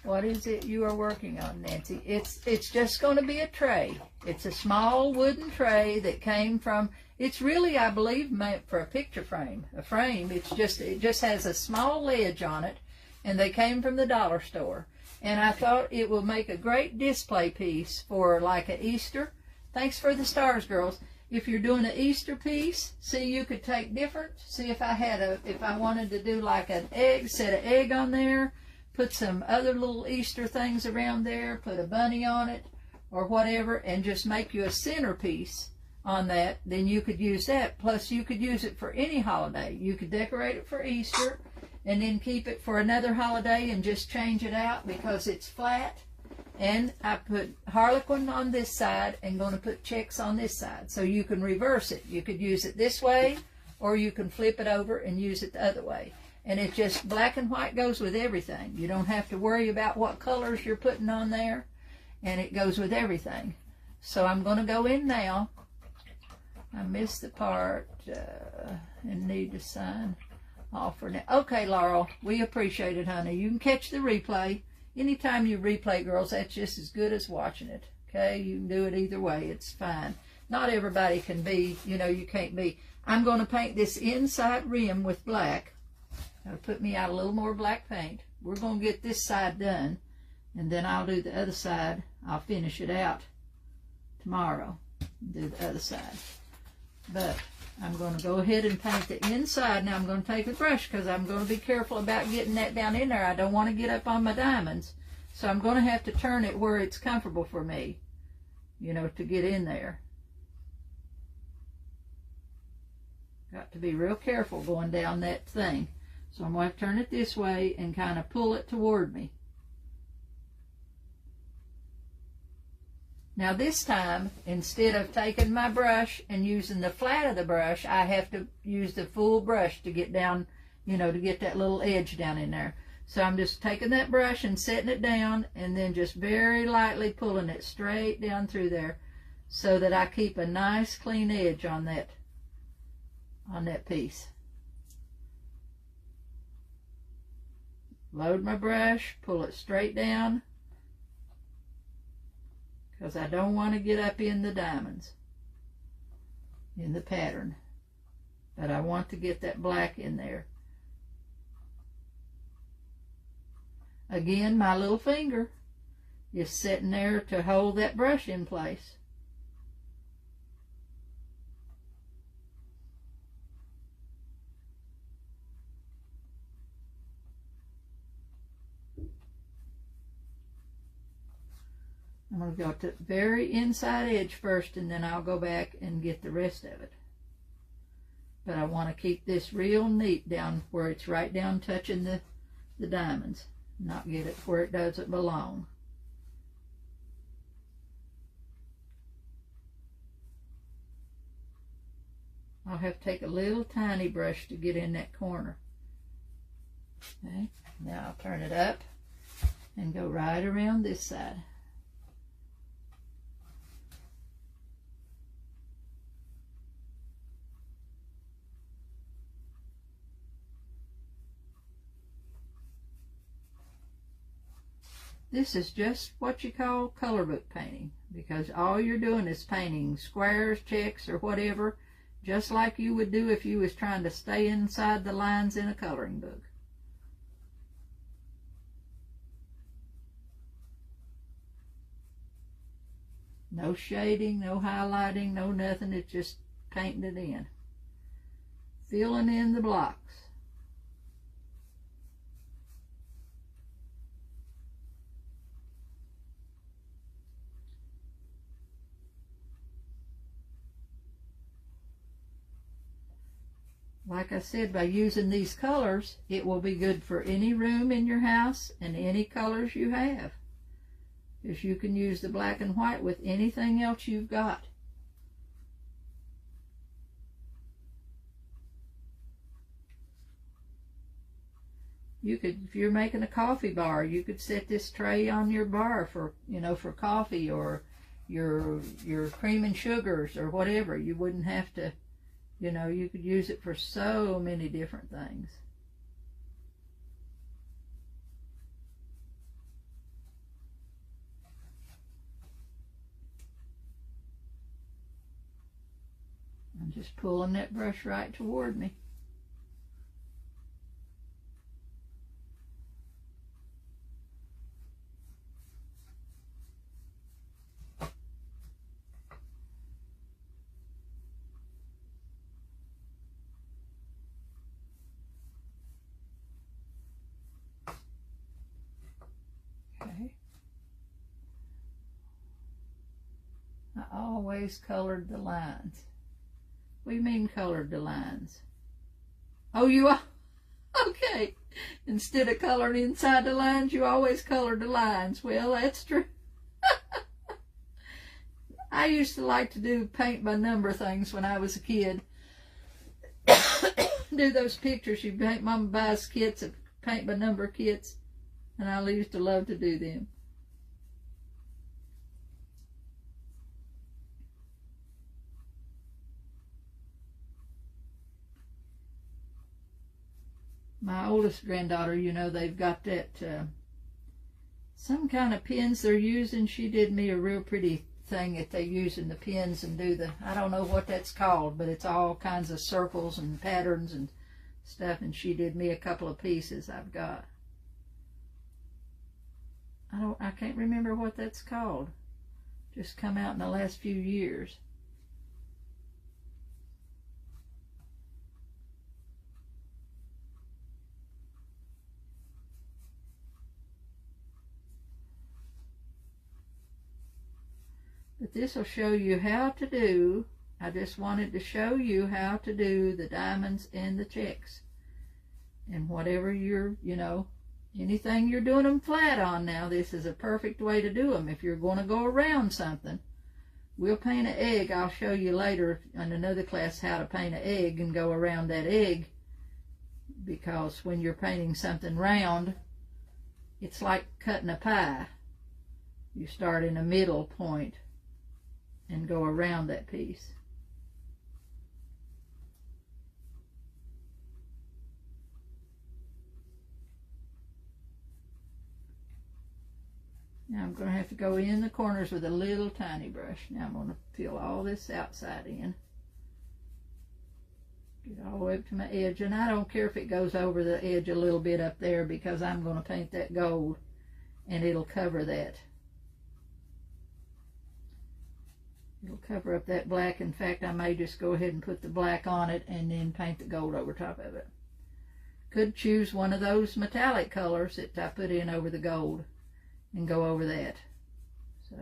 What is it you are working on, Nancy? It's just going to be a tray. It's a small wooden tray that came from, it's really, I believe, meant for a picture frame. A frame, it just has a small ledge on it, and they came from the dollar store. And I thought it will make a great display piece for like an Easter. Thanks for the stars, girls. If you're doing an Easter piece, see, you could take different. See, if I wanted to do like an egg, set an egg on there, put some other little Easter things around there, put a bunny on it or whatever, and just make you a centerpiece on that, then you could use that. Plus, you could use it for any holiday. You could decorate it for Easter and then keep it for another holiday and just change it out because it's flat. And I put Harlequin on this side and going to put checks on this side. So you can reverse it. You could use it this way, or you can flip it over and use it the other way. And it just, black and white goes with everything. You don't have to worry about what colors you're putting on there. And it goes with everything. So I'm going to go in now. I missed the part and need to sign off for now. Okay, Laurel, we appreciate it, honey. You can catch the replay. Anytime you replay, girls, that's just as good as watching it. Okay, you can do it either way. It's fine. Not everybody can be, you can't be. I'm going to paint this inside rim with black. That'll put me out a little more black paint. We're going to get this side done, and then I'll do the other side. I'll finish it out tomorrow and do the other side. But I'm going to go ahead and paint the inside. Now I'm going to take the brush because I'm going to be careful about getting that down in there. I don't want to get up on my diamonds. So I'm going to have to turn it where it's comfortable for me, to get in there. Got to be real careful going down that thing. So I'm going to turn it this way and kind of pull it toward me. Now this time, instead of taking my brush and using the flat of the brush, I have to use the full brush to get down, to get that little edge down in there. So I'm just taking that brush and setting it down and then just very lightly pulling it straight down through there so that I keep a nice clean edge on that piece. Load my brush, pull it straight down, because I don't want to get up in the diamonds, in the pattern. But I want to get that black in there. Again, my little finger is sitting there to hold that brush in place. I'm going to go to the very inside edge first, and then I'll go back and get the rest of it. But I want to keep this real neat down where it's right down touching the diamonds. Not get it where it doesn't belong. I'll have to take a little tiny brush to get in that corner. Okay, now I'll turn it up and go right around this side. This is just what you call color book painting, because all you're doing is painting squares, checks, or whatever, just like you would do if you was trying to stay inside the lines in a coloring book. No shading, no highlighting, no nothing. It's just painting it in. Filling in the blocks. Like I said, by using these colors, it will be good for any room in your house and any colors you have. Because you can use the black and white with anything else you've got. You could, if you're making a coffee bar, you could set this tray on your bar for, for coffee or your cream and sugars or whatever. You wouldn't have to, you could use it for so many different things. I'm just pulling that brush right toward me. Okay. I always colored the lines. What do you mean colored the lines? Oh, you are? Okay. Instead of coloring inside the lines, you always colored the lines. Well, that's true. I used to like to do paint by number things when I was a kid. Do those pictures you paint. Mama buys kits of paint by number kits, and I used to love to do them. My oldest granddaughter, you know, they've got that, some kind of pens they're using. She did me a real pretty thing that they use in the pens and do the, I don't know what that's called, but it's all kinds of circles and patterns and stuff, and she did me a couple of pieces I've got. I can't remember what that's called. Just come out in the last few years. But this will show you how to do, I just wanted to show you how to do the diamonds and the checks. And whatever you're, you know, anything you're doing them flat on now, this is a perfect way to do them. If you're going to go around something, we'll paint an egg. I'll show you later in another class how to paint an egg and go around that egg. Because when you're painting something round, it's like cutting a pie. You start in a middle point and go around that piece. Now I'm going to have to go in the corners with a little tiny brush. Now I'm going to fill all this outside in. Get all the way up to my edge. And I don't care if it goes over the edge a little bit up there, because I'm going to paint that gold and it'll cover that. It'll cover up that black. In fact, I may just go ahead and put the black on it and then paint the gold over top of it. Could choose one of those metallic colors that I put in over the gold and go over that. So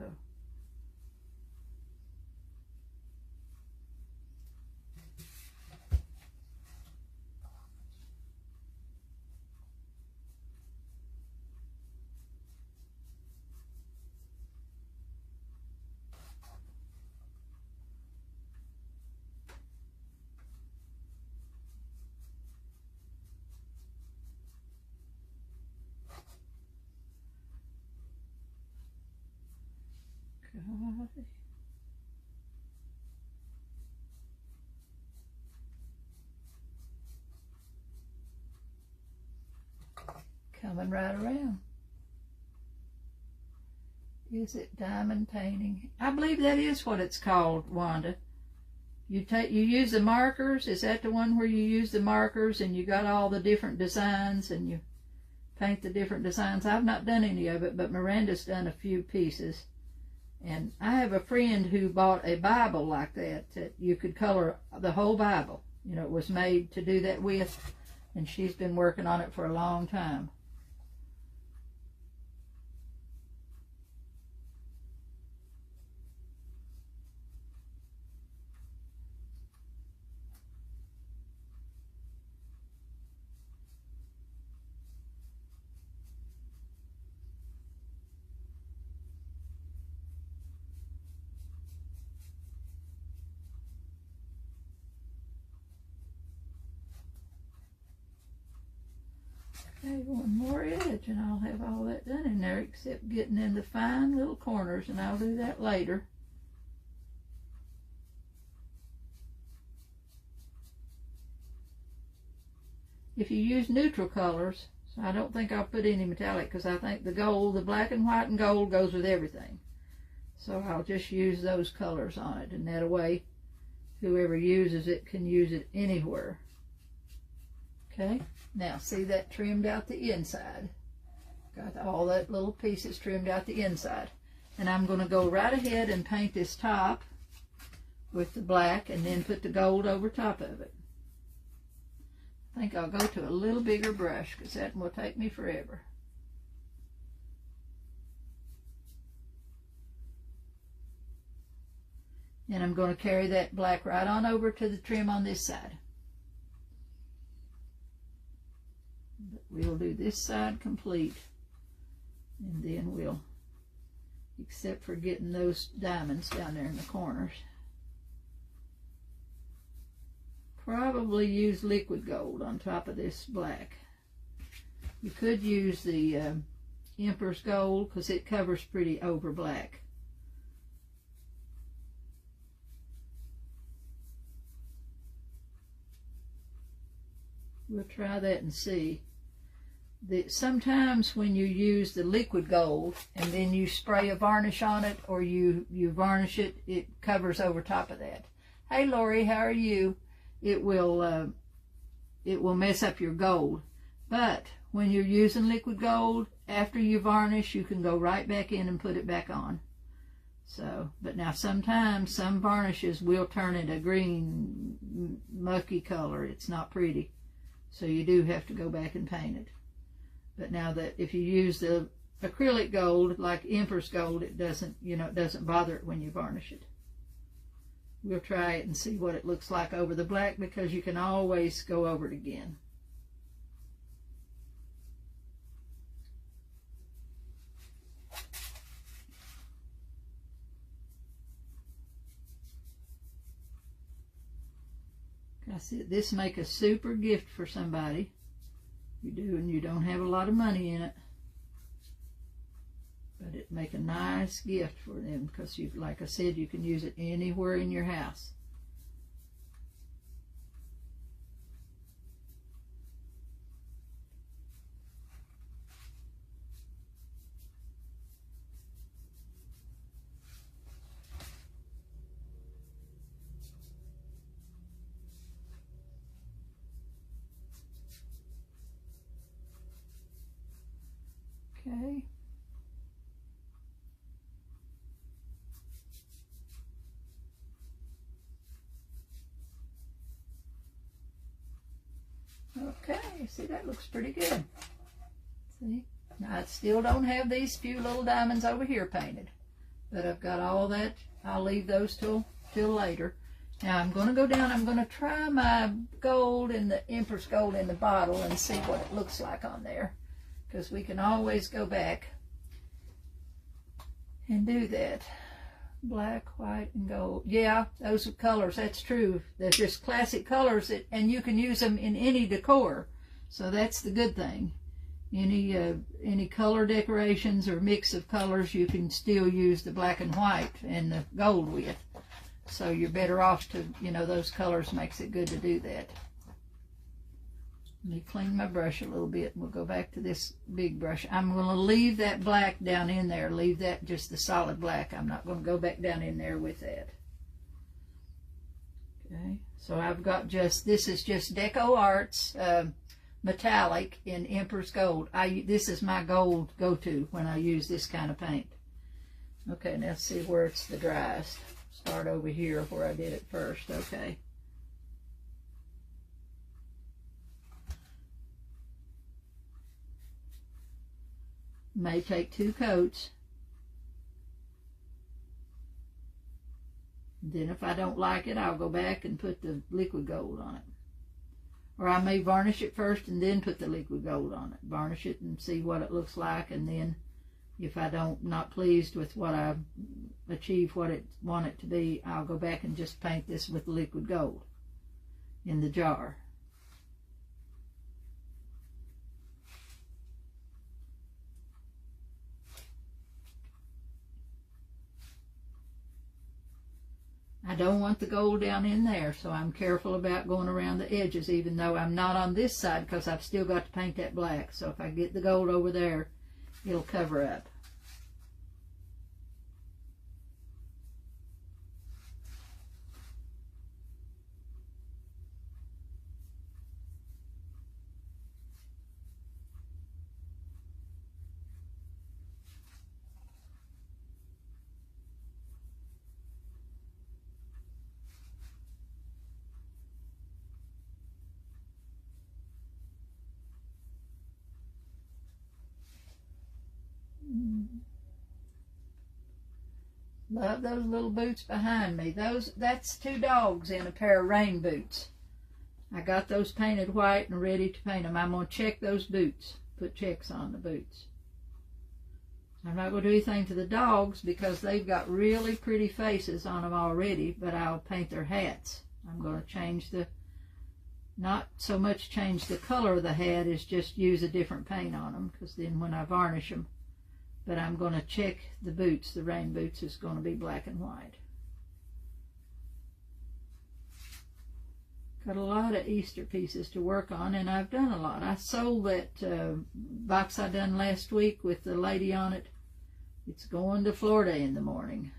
coming right around. Is it diamond painting? I believe that is what it's called, Wanda. You use the markers. Is that the one where you use the markers and you got all the different designs and you paint the different designs? I've not done any of it, but Miranda's done a few pieces. And I have a friend who bought a Bible like that, that you could color the whole Bible. You know, it was made to do that with, and she's been working on it for a long time. Okay, one more edge and I'll have all that done in there, except getting in the fine little corners, and I'll do that later. If you use neutral colors, so I don't think I'll put any metallic, because I think the gold, the black and white and gold goes with everything. So I'll just use those colors on it, and that way, whoever uses it can use it anywhere. Okay, now see that trimmed out the inside. Got all that little pieces trimmed out the inside. And I'm going to go right ahead and paint this top with the black and then put the gold over top of it. I think I'll go to a little bigger brush because that will take me forever. And I'm going to carry that black right on over to the trim on this side. But we'll do this side complete, and then we'll, except for getting those diamonds down there in the corners. Probably use liquid gold on top of this black. You could use the Empress Gold because it covers pretty over black. We'll try that and see. Sometimes when you use the liquid gold and then you spray a varnish on it, or you varnish it, it covers over top of that. Hey Lori, how are you? It will mess up your gold. But when you're using liquid gold, after you varnish, you can go right back in and put it back on. So, but now sometimes some varnishes will turn it a green, mucky color. It's not pretty. So you do have to go back and paint it. But now that if you use the acrylic gold, like Empress Gold, it doesn't, it doesn't bother it when you varnish it. We'll try it and see what it looks like over the black, because you can always go over it again. I see this make a super gift for somebody. You do, and you don't have a lot of money in it, but it make a nice gift for them, because you, like I said, you can use it anywhere in your house. Okay. Okay, see, that looks pretty good. See, now I still don't have these few little diamonds over here painted, but I've got all that. I'll leave those till later. Now I'm going to go down, I'm going to try my gold in the Empress Gold in the bottle and see what it looks like on there, because we can always go back and do that. Black, white, and gold. Yeah, those are colors. That's true. They're just classic colors, and you can use them in any decor. So that's the good thing. Any color decorations or mix of colors, you can still use the black and white and the gold with. So you're better off to, those colors makes it good to do that. Let me clean my brush a little bit, and we'll go back to this big brush. I'm going to leave that black down in there. Leave that just the solid black. I'm not going to go back down in there with that. Okay, so I've got this is just Deco Arts metallic in Empress Gold. This is my gold go-to when I use this kind of paint. Okay, now let's see where it's the driest. Start over here where I did it first. Okay. May take 2 coats. Then if I don't like it, I'll go back and put the liquid gold on it. Or I may varnish it first and then put the liquid gold on it. Varnish it and see what it looks like, and then if I not pleased with what I achieved, what it want it to be, I'll go back and just paint this with liquid gold in the jar. I don't want the gold down in there, so I'm careful about going around the edges, even though I'm not on this side, because I've still got to paint that black. So if I get the gold over there, it'll cover up. Love those little boots behind me. That's 2 dogs in a pair of rain boots. I got those painted white and ready to paint them. I'm going to check those boots. Put checks on the boots. I'm not going to do anything to the dogs because they've got really pretty faces on them already, but I'll paint their hats. I'm going to change not so much change the color of the hat as just use a different paint on them, because then when I varnish them. But I'm going to check the boots. The rain boots is going to be black and white. Got a lot of Easter pieces to work on, and I've done a lot. I sold that box I done last week with the lady on it. It's going to Florida in the morning.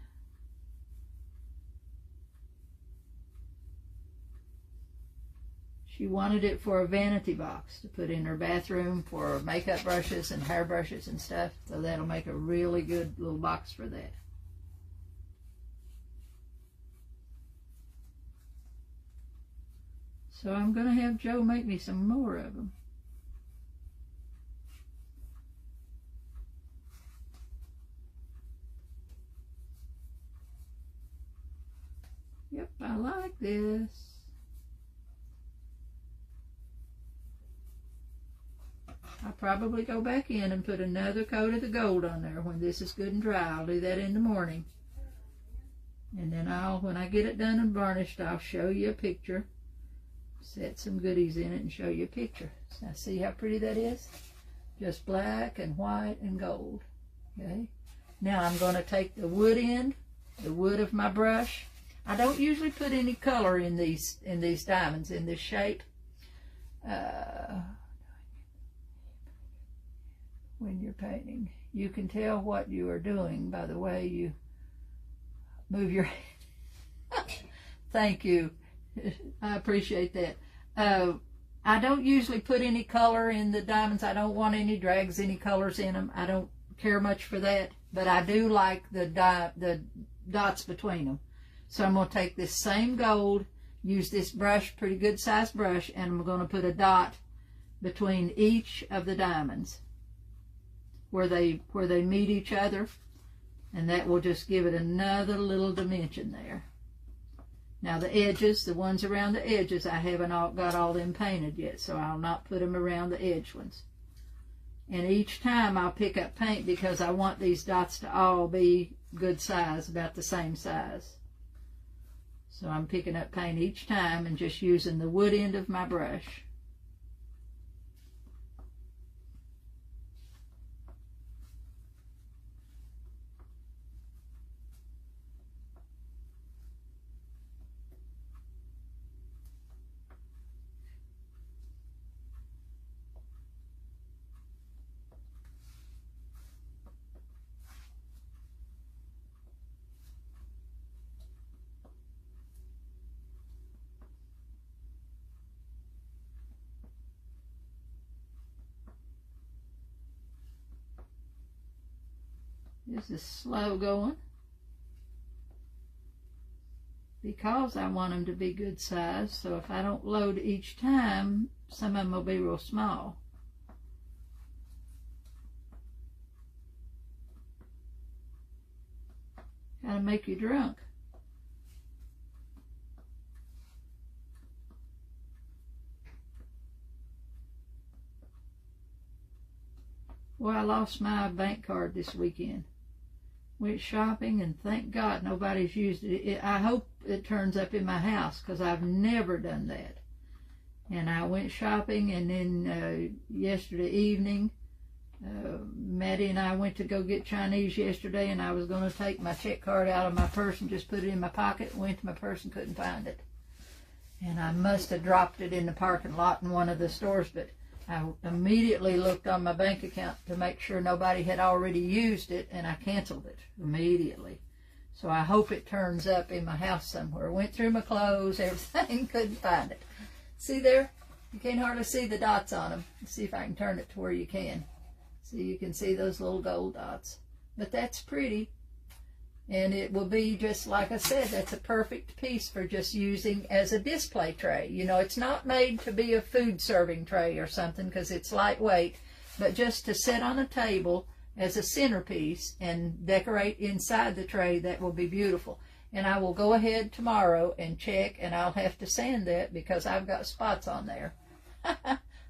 She wanted it for a vanity box to put in her bathroom for makeup brushes and hair brushes and stuff. So that'll make a really good little box for that. So I'm going to have Joe make me some more of them. Yep, I like this. I'll probably go back in and put another coat of the gold on there when this is good and dry. I'll do that in the morning. And then when I get it done and varnished, I'll show you a picture. Set some goodies in it and show you a picture. Now see how pretty that is? Just black and white and gold. Okay. Now I'm going to take the wood end, the wood of my brush. I don't usually put any color in these diamonds in this shape. When you're painting, you can tell what you are doing by the way you move your hand. Thank you. I appreciate that. I don't usually put any color in the diamonds. I don't want any drags, any colors in them. I don't care much for that, but I do like the dots between them. So I'm going to take this same gold, use this brush, pretty good sized brush, and I'm going to put a dot between each of the diamonds where they meet each other, and that will just give it another little dimension there. Now the edges, the ones around the edges, I haven't got all them painted yet, so I'll not put them around the edge ones. And each time I'll pick up paint because I want these dots to all be good size, about the same size. So I'm picking up paint each time and just using the wood end of my brush. This is slow going because I want them to be good size, so if I don't load each time, some of them will be real small. Gotta make you drunk. Well, I lost my bank card this weekend. Went shopping, and thank God nobody's used it. I hope it turns up in my house because I've never done that. And I went shopping, and then yesterday evening, Maddie and I went to go get Chinese yesterday, and I was going to take my check card out of my purse and just put it in my pocket. Went to my purse and couldn't find it. And I must have dropped it in the parking lot in one of the stores, but I immediately looked on my bank account to make sure nobody had already used it, and I canceled it immediately. So I hope it turns up in my house somewhere. Went through my clothes, everything, couldn't find it. See there? You can't hardly see the dots on them. Let's see if I can turn it to where you can. So you can see those little gold dots. But that's pretty. And it will be just like I said, that's a perfect piece for just using as a display tray. You know, it's not made to be a food serving tray or something because it's lightweight, but just to sit on a table as a centerpiece and decorate inside the tray, that will be beautiful. And I will go ahead tomorrow and check, and I'll have to sand that because I've got spots on there.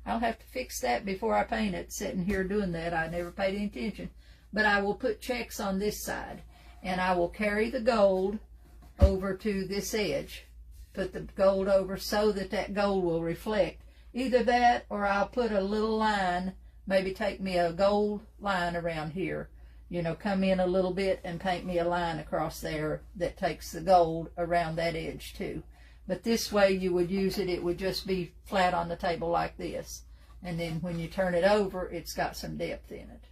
I'll have to fix that before I paint it. Sitting here doing that, I never paid any attention. But I will put checks on this side, and I will carry the gold over to this edge. Put the gold over so that that gold will reflect. Either that, or I'll put a little line, maybe take me a gold line around here. You know, come in a little bit and paint me a line across there that takes the gold around that edge too. But this way you would use it, it would just be flat on the table like this. And then when you turn it over, it's got some depth in it.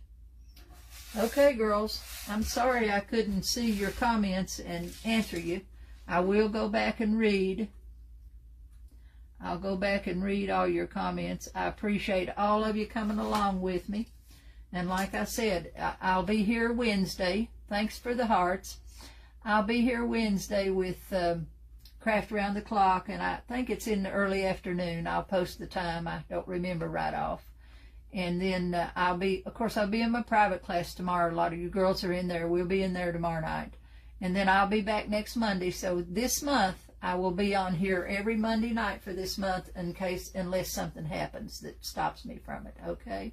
Okay, girls, I'm sorry I couldn't see your comments and answer you. I will go back and read. I'll go back and read all your comments. I appreciate all of you coming along with me. And like I said, I'll be here Wednesday. Thanks for the hearts. I'll be here Wednesday with Craft Around the Clock, and I think it's in the early afternoon. I'll post the time. I don't remember right off. And then I'll be in my private class tomorrow. A lot of you girls are in there. We'll be in there tomorrow night. And then I'll be back next Monday. So this month, I will be on here every Monday night for this month unless something happens that stops me from it, okay?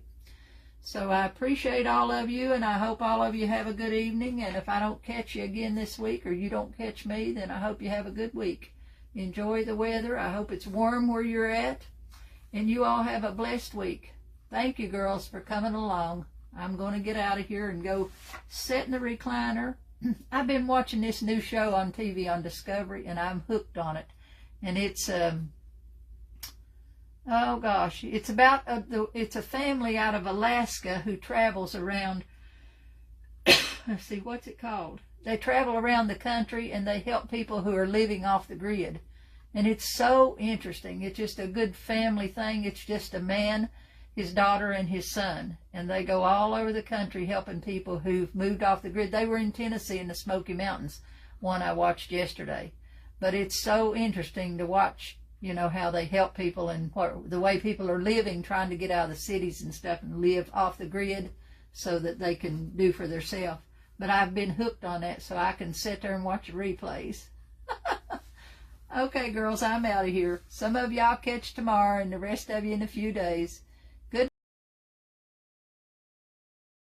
So I appreciate all of you, and I hope all of you have a good evening. And if I don't catch you again this week, or you don't catch me, then I hope you have a good week. Enjoy the weather. I hope it's warm where you're at. And you all have a blessed week. Thank you, girls, for coming along. I'm going to get out of here and go sit in the recliner. I've been watching this new show on TV on Discovery, and I'm hooked on it. And it's oh gosh, it's about it's a family out of Alaska who travels around. Let's see, what's it called? They travel around the country and they help people who are living off the grid, and it's so interesting. It's just a good family thing. It's just a man, his daughter, and his son, and they go all over the country helping people who've moved off the grid. They were in Tennessee in the Smoky Mountains, one I watched yesterday. But it's so interesting to watch, you know, how they help people and the way people are living, trying to get out of the cities and stuff and live off the grid so that they can do for themselves. But I've been hooked on that, so I can sit there and watch the replays. Okay, girls, I'm out of here. Some of you I'll catch tomorrow, and the rest of you in a few days.